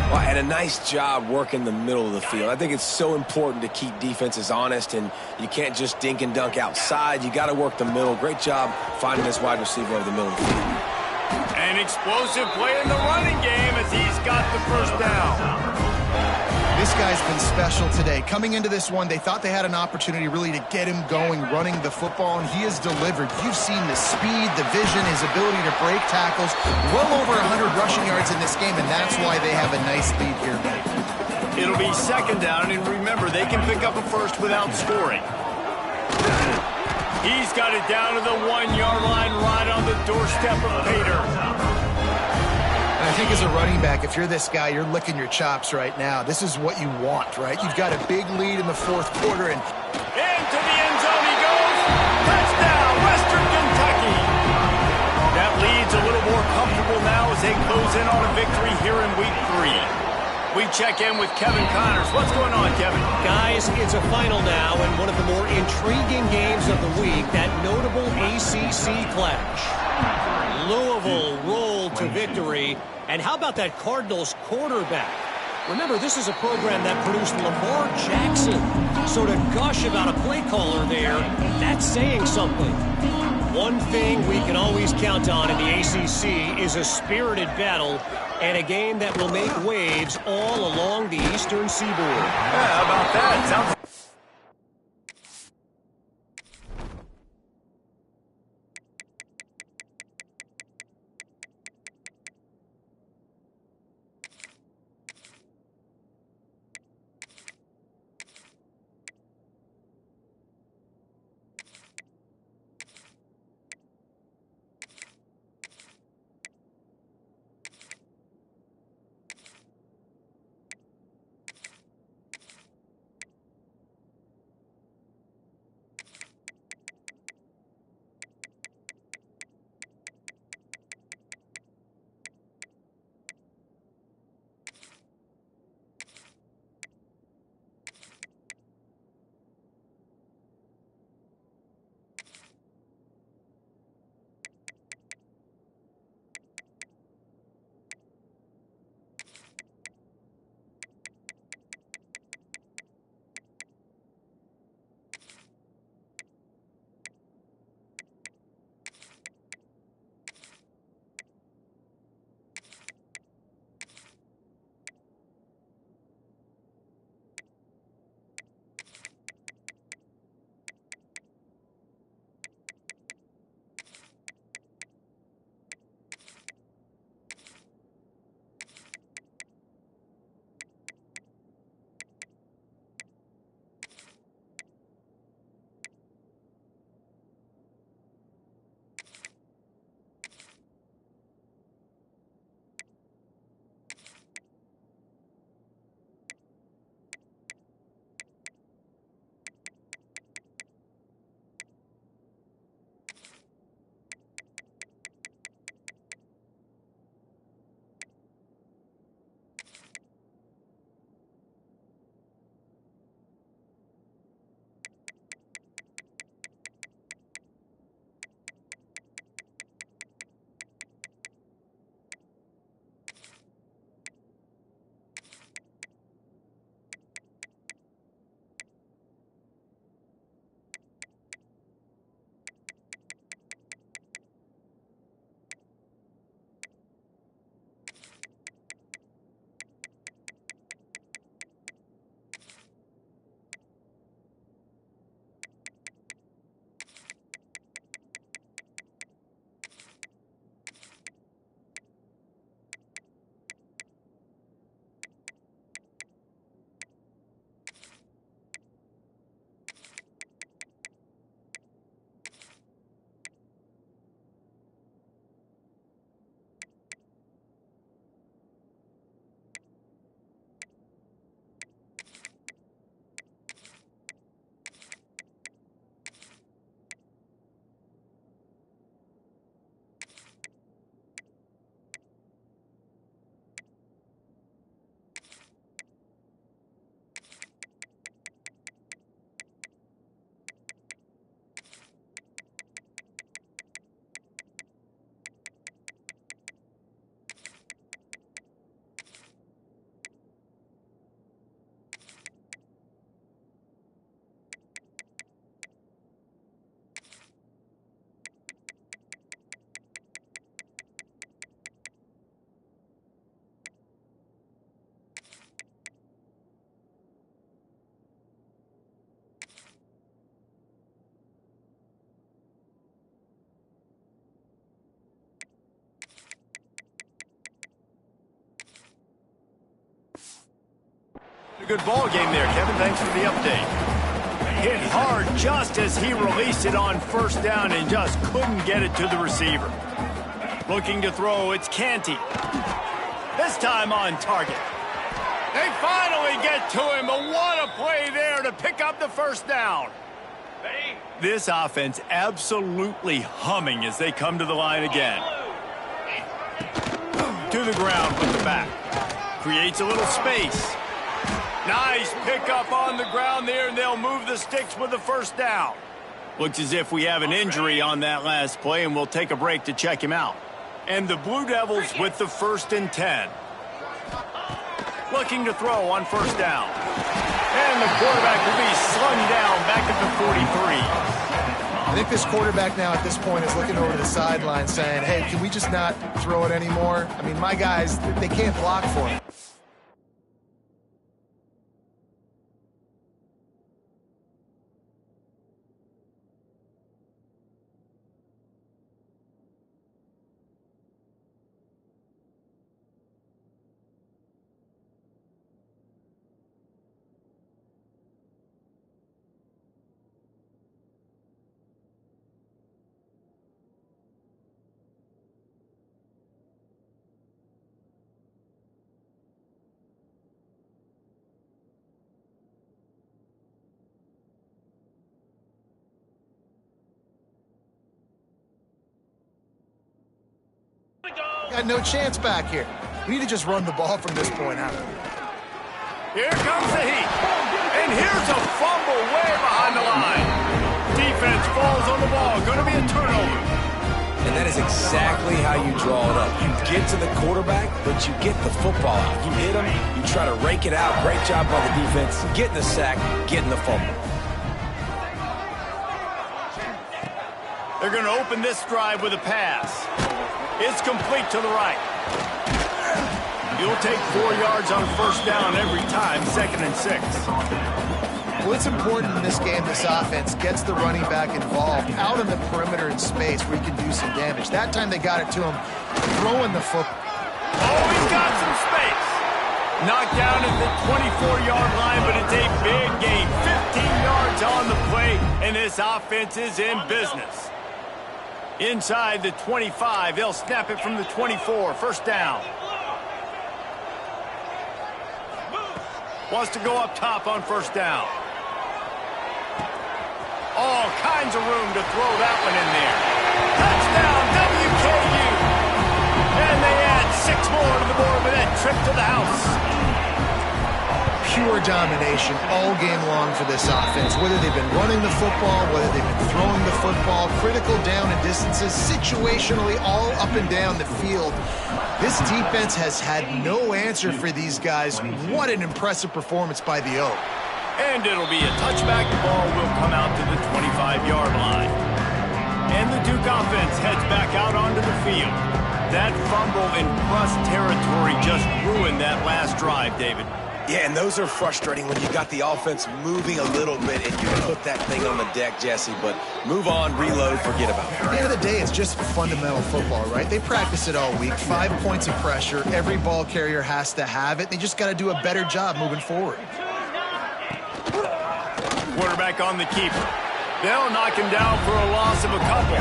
Well, and a nice job working the middle of the field. I think it's so important to keep defenses honest, and you can't just dink and dunk outside. You got to work the middle. Great job finding this wide receiver over the middle of the field. An explosive play in the running game as he's got the first down. This guy's been special today. Coming into this one, they thought they had an opportunity really to get him going, running the football, and he has delivered. You've seen the speed, the vision, his ability to break tackles. Well over 100 rushing yards in this game, and that's why they have a nice lead here. It'll be second down, and remember, they can pick up a first without scoring. He's got it down to the 1-yard line right on the doorstep of Pater. And I think as a running back, if you're this guy, you're licking your chops right now. This is what you want, right? You've got a big lead in the 4th quarter, and into the end zone he goes. Touchdown, Western Kentucky. That lead's a little more comfortable now as they close in on a victory here in Week 3. We check in with Kevin Connors. What's going on, Kevin? Guys, it's a final now, and one of the more intriguing games of the week, that notable ACC clash. Louisville rolled to victory. And how about that Cardinals quarterback? Remember, this is a program that produced Lamar Jackson. So to gush about a play caller there, that's saying something. One thing we can always count on in the ACC is a spirited battle and a game that will make waves all along the Eastern Seaboard. Yeah, how about that? Sounds A good ball game there, Kevin. Thanks for the update. Hit hard just as he released it on first down and just couldn't get it to the receiver. Looking to throw, it's Canty. This time on target. They finally get to him, but what a play there to pick up the first down. This offense absolutely humming as they come to the line again. To the ground with the back. Creates a little space. Nice pickup on the ground there, and they'll move the sticks with the first down. Looks as if we have an injury on that last play, and we'll take a break to check him out. And the Blue Devils with the 1st and 10. Looking to throw on first down. And the quarterback will be slung down back at the 43. I think this quarterback now at this point is looking over the sideline saying, hey, can we just not throw it anymore? I mean, my guys, they can't block for him. Got no chance back here. We need to just run the ball from this point out. Here comes the heat. And here's a fumble way behind the line. Defense falls on the ball. Going to be a turnover. And that is exactly how you draw it up. You get to the quarterback, but you get the football out. You hit him, you try to rake it out. Great job by the defense. Getting the sack, getting the fumble. They're going to open this drive with a pass. It's complete to the right. You'll take 4 yards on first down every time, 2nd and 6. Well, it's important in this game this offense gets the running back involved out in the perimeter in space where he can do some damage. That time they got it to him throwing the football. Oh, he's got some space. Knocked down at the 24-yard line, but it's a big gain. 15 yards on the play, and this offense is in business. Inside the 25, they'll snap it from the 24. First down. Wants to go up top on first down. All kinds of room to throw that one in there. Touchdown, WKU. And they add 6 more to the board with that trip to the house. Pure domination all game long for this offense. Whether they've been running the football, whether they've been throwing the football, critical down and distances, situationally all up and down the field. This defense has had no answer for these guys. What an impressive performance by the Oak. And it'll be a touchback. The ball will come out to the 25-yard line. And the Duke offense heads back out onto the field. That fumble in Russ territory just ruined that last drive, David. Yeah, and those are frustrating when you got the offense moving a little bit and you put that thing on the deck, Jesse. But move on, reload, forget about it. At the end of the day, it's just fundamental football, right? They practice it all week. 5 points of pressure. Every ball carrier has to have it. They just got to do a better job moving forward. Quarterback on the keeper. They'll knock him down for a loss of a couple.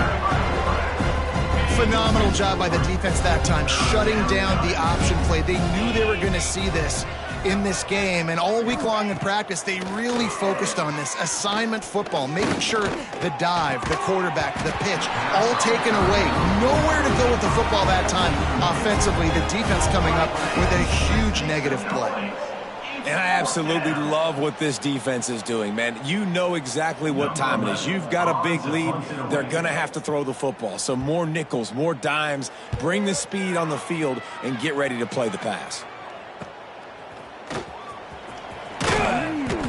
Phenomenal job by the defense that time, shutting down the option play. They knew they were going to see this in this game, and all week long in practice, they really focused on this assignment football, making sure the dive, the quarterback, the pitch, all taken away. Nowhere to go with the football that time offensively. The defense coming up with a huge negative play. And I absolutely love what this defense is doing, man. You know exactly what time it is. You've got a big lead. They're going to have to throw the football. So more nickels, more dimes, bring the speed on the field, and get ready to play the pass.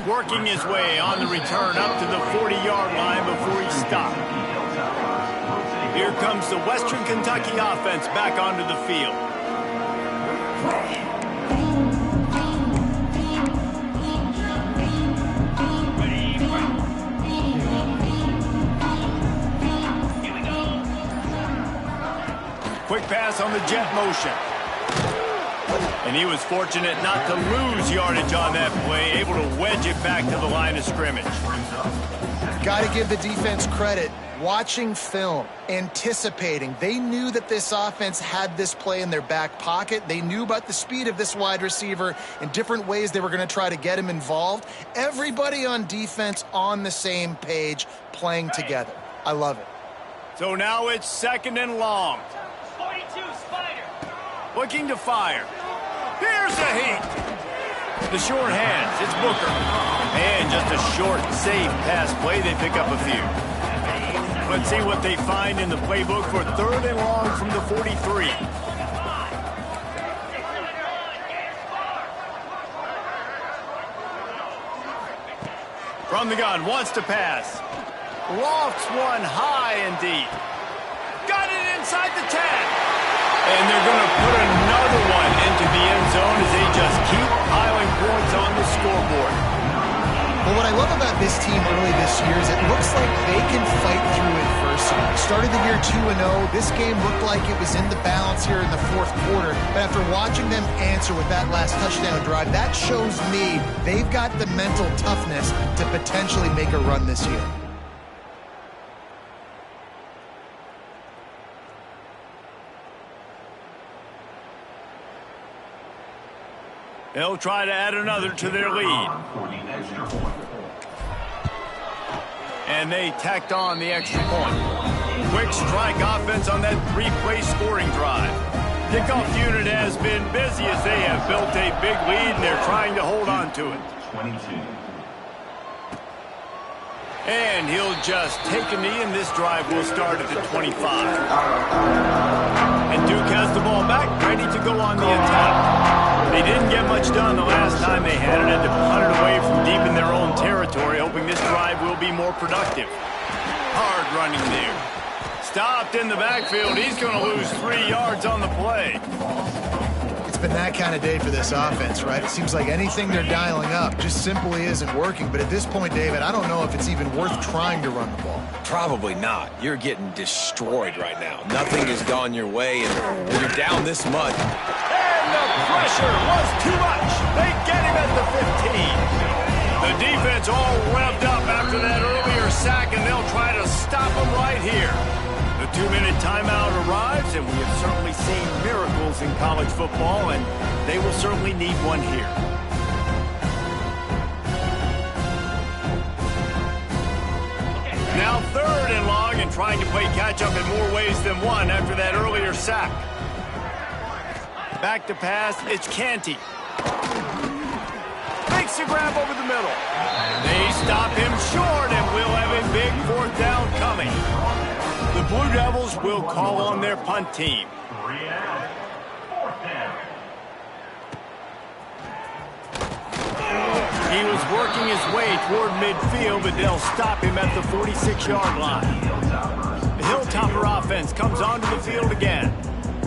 Working his way on the return up to the 40-yard line before he stopped. Here comes the Western Kentucky offense back onto the field. Quick pass on the jet motion. And he was fortunate not to lose yardage on that play, able to wedge it back to the line of scrimmage. Got to give the defense credit. Watching film, anticipating. They knew that this offense had this play in their back pocket. They knew about the speed of this wide receiver and different ways they were going to try to get him involved. Everybody on defense on the same page, playing together. I love it. So now it's 2nd and long. 42, Spider. Looking to fire. Here's a heat. The short hands, it's Booker. And just a short, safe pass play. They pick up a few. Let's see what they find in the playbook for 3rd and long from the 43. From the gun, wants to pass. Lofts one high and deep. Got it inside the 10. And they're going to put another one into the end zone as they just keep piling points on the scoreboard. Well, what I love about this team early this year is it looks like they can fight through adversity. Started the year 2-0. This game looked like it was in the balance here in the 4th quarter. But after watching them answer with that last touchdown drive, that shows me they've got the mental toughness to potentially make a run this year. They'll try to add another to their lead. And they tacked on the extra point. Quick strike offense on that 3-play scoring drive. Kickoff unit has been busy as they have built a big lead and they're trying to hold on to it. 22. And he'll just take a knee and this drive will start at the 25. And Duke has the ball back, ready to go on the attack. They didn't get much done the last time they had it to punt it away from deep in their own territory, hoping this drive will be more productive. Hard running there. Stopped in the backfield. He's going to lose 3 yards on the play. It's been that kind of day for this offense, right? It seems like anything they're dialing up just simply isn't working. But at this point, David, I don't know if it's even worth trying to run the ball. Probably not. You're getting destroyed right now. Nothing has gone your way, and when you're down this much. And the pressure was too much. They get him at the 15. The defense all revved up after that earlier sack, and they'll try to stop him right here. The 2-minute timeout arrives, and we have certainly seen miracles in college football, and they will certainly need one here. Now 3rd and long, and trying to play catch-up in more ways than one after that earlier sack. Back to pass, it's Canty. Makes a grab over the middle. They stop him short, and we'll have a big 4th down coming. The Blue Devils will call on their punt team. 3 out. 4th down. He was working his way toward midfield, but they'll stop him at the 46-yard line. The Hilltopper offense comes onto the field again.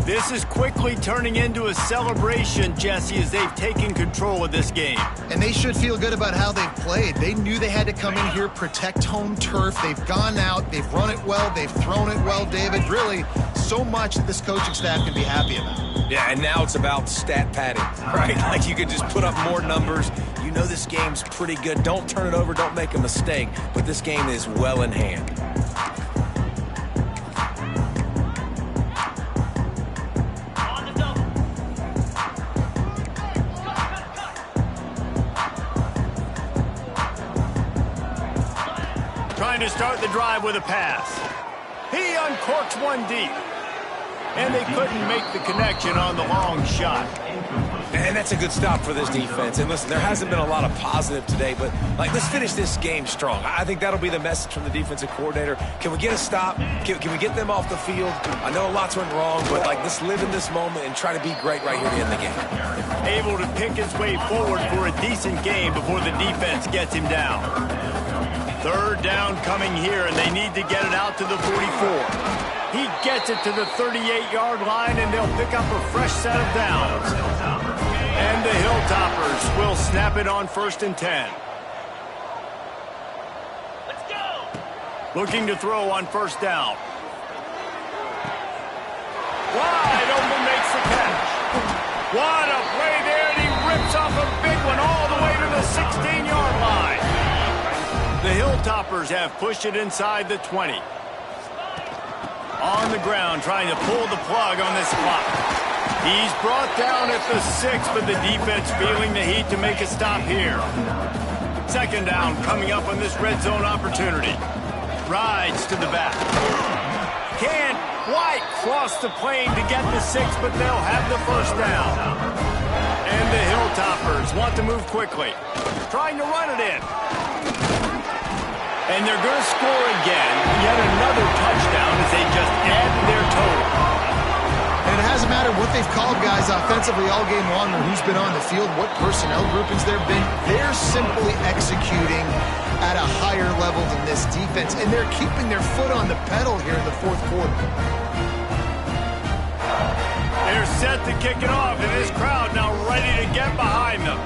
This is quickly turning into a celebration, Jesse, as they've taken control of this game. And they should feel good about how they've played. They knew they had to come in here, protect home turf. They've gone out, they've run it well, they've thrown it well, David. Really, so much that this coaching staff can be happy about. Yeah, and now it's about stat padding, right? Like you can just put up more numbers. You know this game's pretty good. Don't turn it over, don't make a mistake. But this game is well in hand. Trying to start the drive with a pass. He uncorks one deep. And they couldn't make the connection on the long shot. And that's a good stop for this defense. And listen, there hasn't been a lot of positive today, but let's finish this game strong. I think that'll be the message from the defensive coordinator. Can we get a stop? Can we get them off the field? I know lots went wrong, but let's live in this moment and try to be great right here to end the game. Able to pick his way forward for a decent game before the defense gets him down. 3rd down coming here, and they need to get it out to the 44. He gets it to the 38-yard line, and they'll pick up a fresh set of downs. And the Hilltoppers will snap it on 1st and 10. Let's go. Looking to throw on 1st down. Wide open, makes the catch. What a play Hilltoppers have pushed it inside the 20. On the ground, trying to pull the plug on this clock. He's brought down at the 6, but the defense feeling the heat to make a stop here. Second down coming up on this red zone opportunity. Rides to the back. Can't quite cross the plane to get the 6, but they'll have the first down. And the Hilltoppers want to move quickly. Trying to run it in. And they're going to score again. Yet another touchdown as they just add to their total. And it hasn't mattered what they've called guys offensively all game long or who's been on the field, what personnel groupings there have been. They're simply executing at a higher level than this defense, and they're keeping their foot on the pedal here in the fourth quarter. They're set to kick it off, and this crowd now ready to get behind them.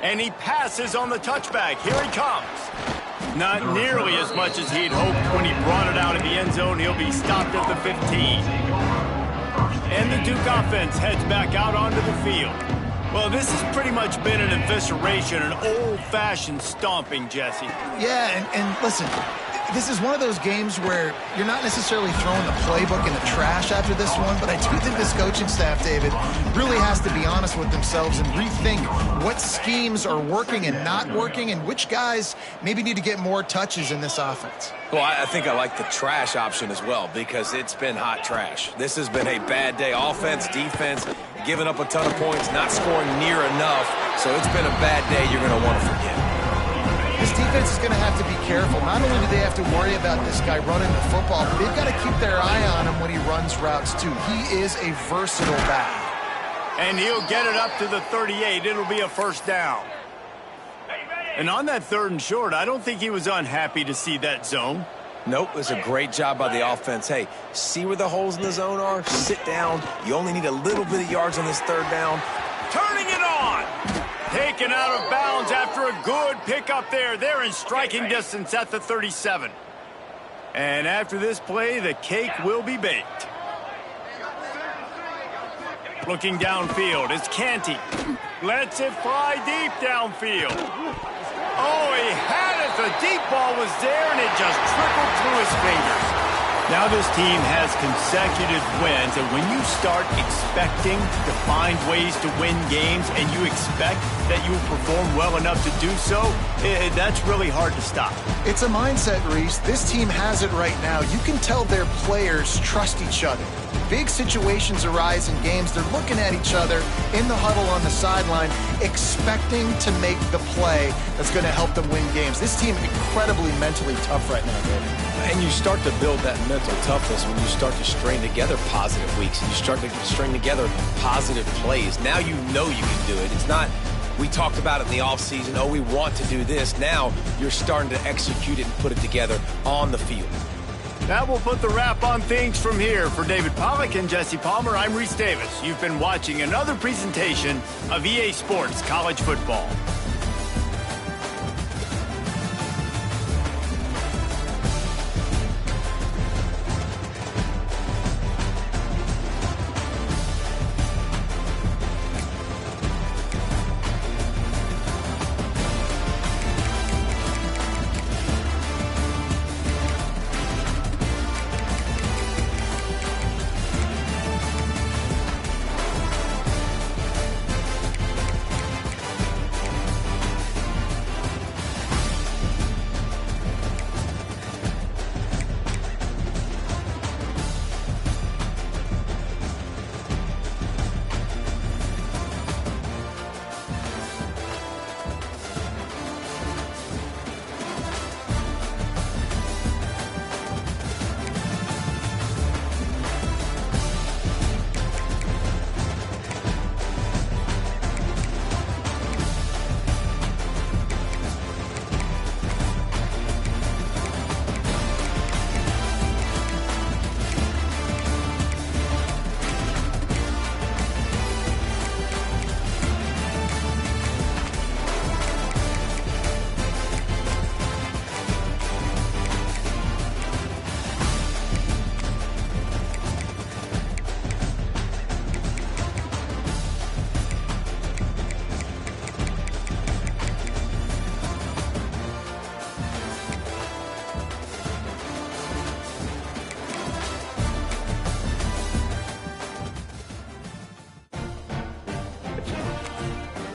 And he passes on the touchback. Here he comes. Not nearly as much as he'd hoped when he brought it out of the end zone. He'll be stopped at the 15. And the Duke offense heads back out onto the field. Well, this has pretty much been an evisceration, an old-fashioned stomping, Jesse. Yeah, and listen, this is one of those games where you're not necessarily throwing the playbook in the trash after this one, but I do think this coaching staff, David, really has to be honest with themselves and rethink what schemes are working and not working and which guys maybe need to get more touches in this offense. Well, I think I like the trash option as well because it's been hot trash. This has been a bad day. Offense, defense, giving up a ton of points, not scoring near enough. So it's been a bad day you're going to want to forget. This defense is going to have to be careful. Not only do they have to worry about this guy running the football, but they've got to keep their eye on him when he runs routes too. He is a versatile back. And he'll get it up to the 38. It'll be a first down. And on that 3rd and short, I don't think he was unhappy to see that zone. Nope, it was a great job by the offense. Hey, see where the holes in the zone are? Sit down. You only need a little bit of yards on this 3rd down. Turning it on. Taken out of bounds after a good pickup there. They're in striking distance at the 37. And after this play, the cake will be baked. Looking downfield is Canty. Lets it fly deep downfield. Oh, he had it. The deep ball was there, and it just trickled through his fingers. Now this team has consecutive wins, and when you start expecting to find ways to win games and you expect that you will perform well enough to do so, that's really hard to stop. It's a mindset, Reese. This team has it right now. You can tell their players trust each other. Big situations arise in games. They're looking at each other in the huddle on the sideline, expecting to make the play that's going to help them win games. This team incredibly mentally tough right now, David. And you start to build that mental toughness when you start to string together positive weeks and you start to string together positive plays. Now you know you can do it. It's not, we talked about it in the offseason, oh, we want to do this. Now you're starting to execute it and put it together on the field. That will put the wrap on things from here. For David Pollack and Jesse Palmer, I'm Reese Davis. You've been watching another presentation of EA Sports College Football.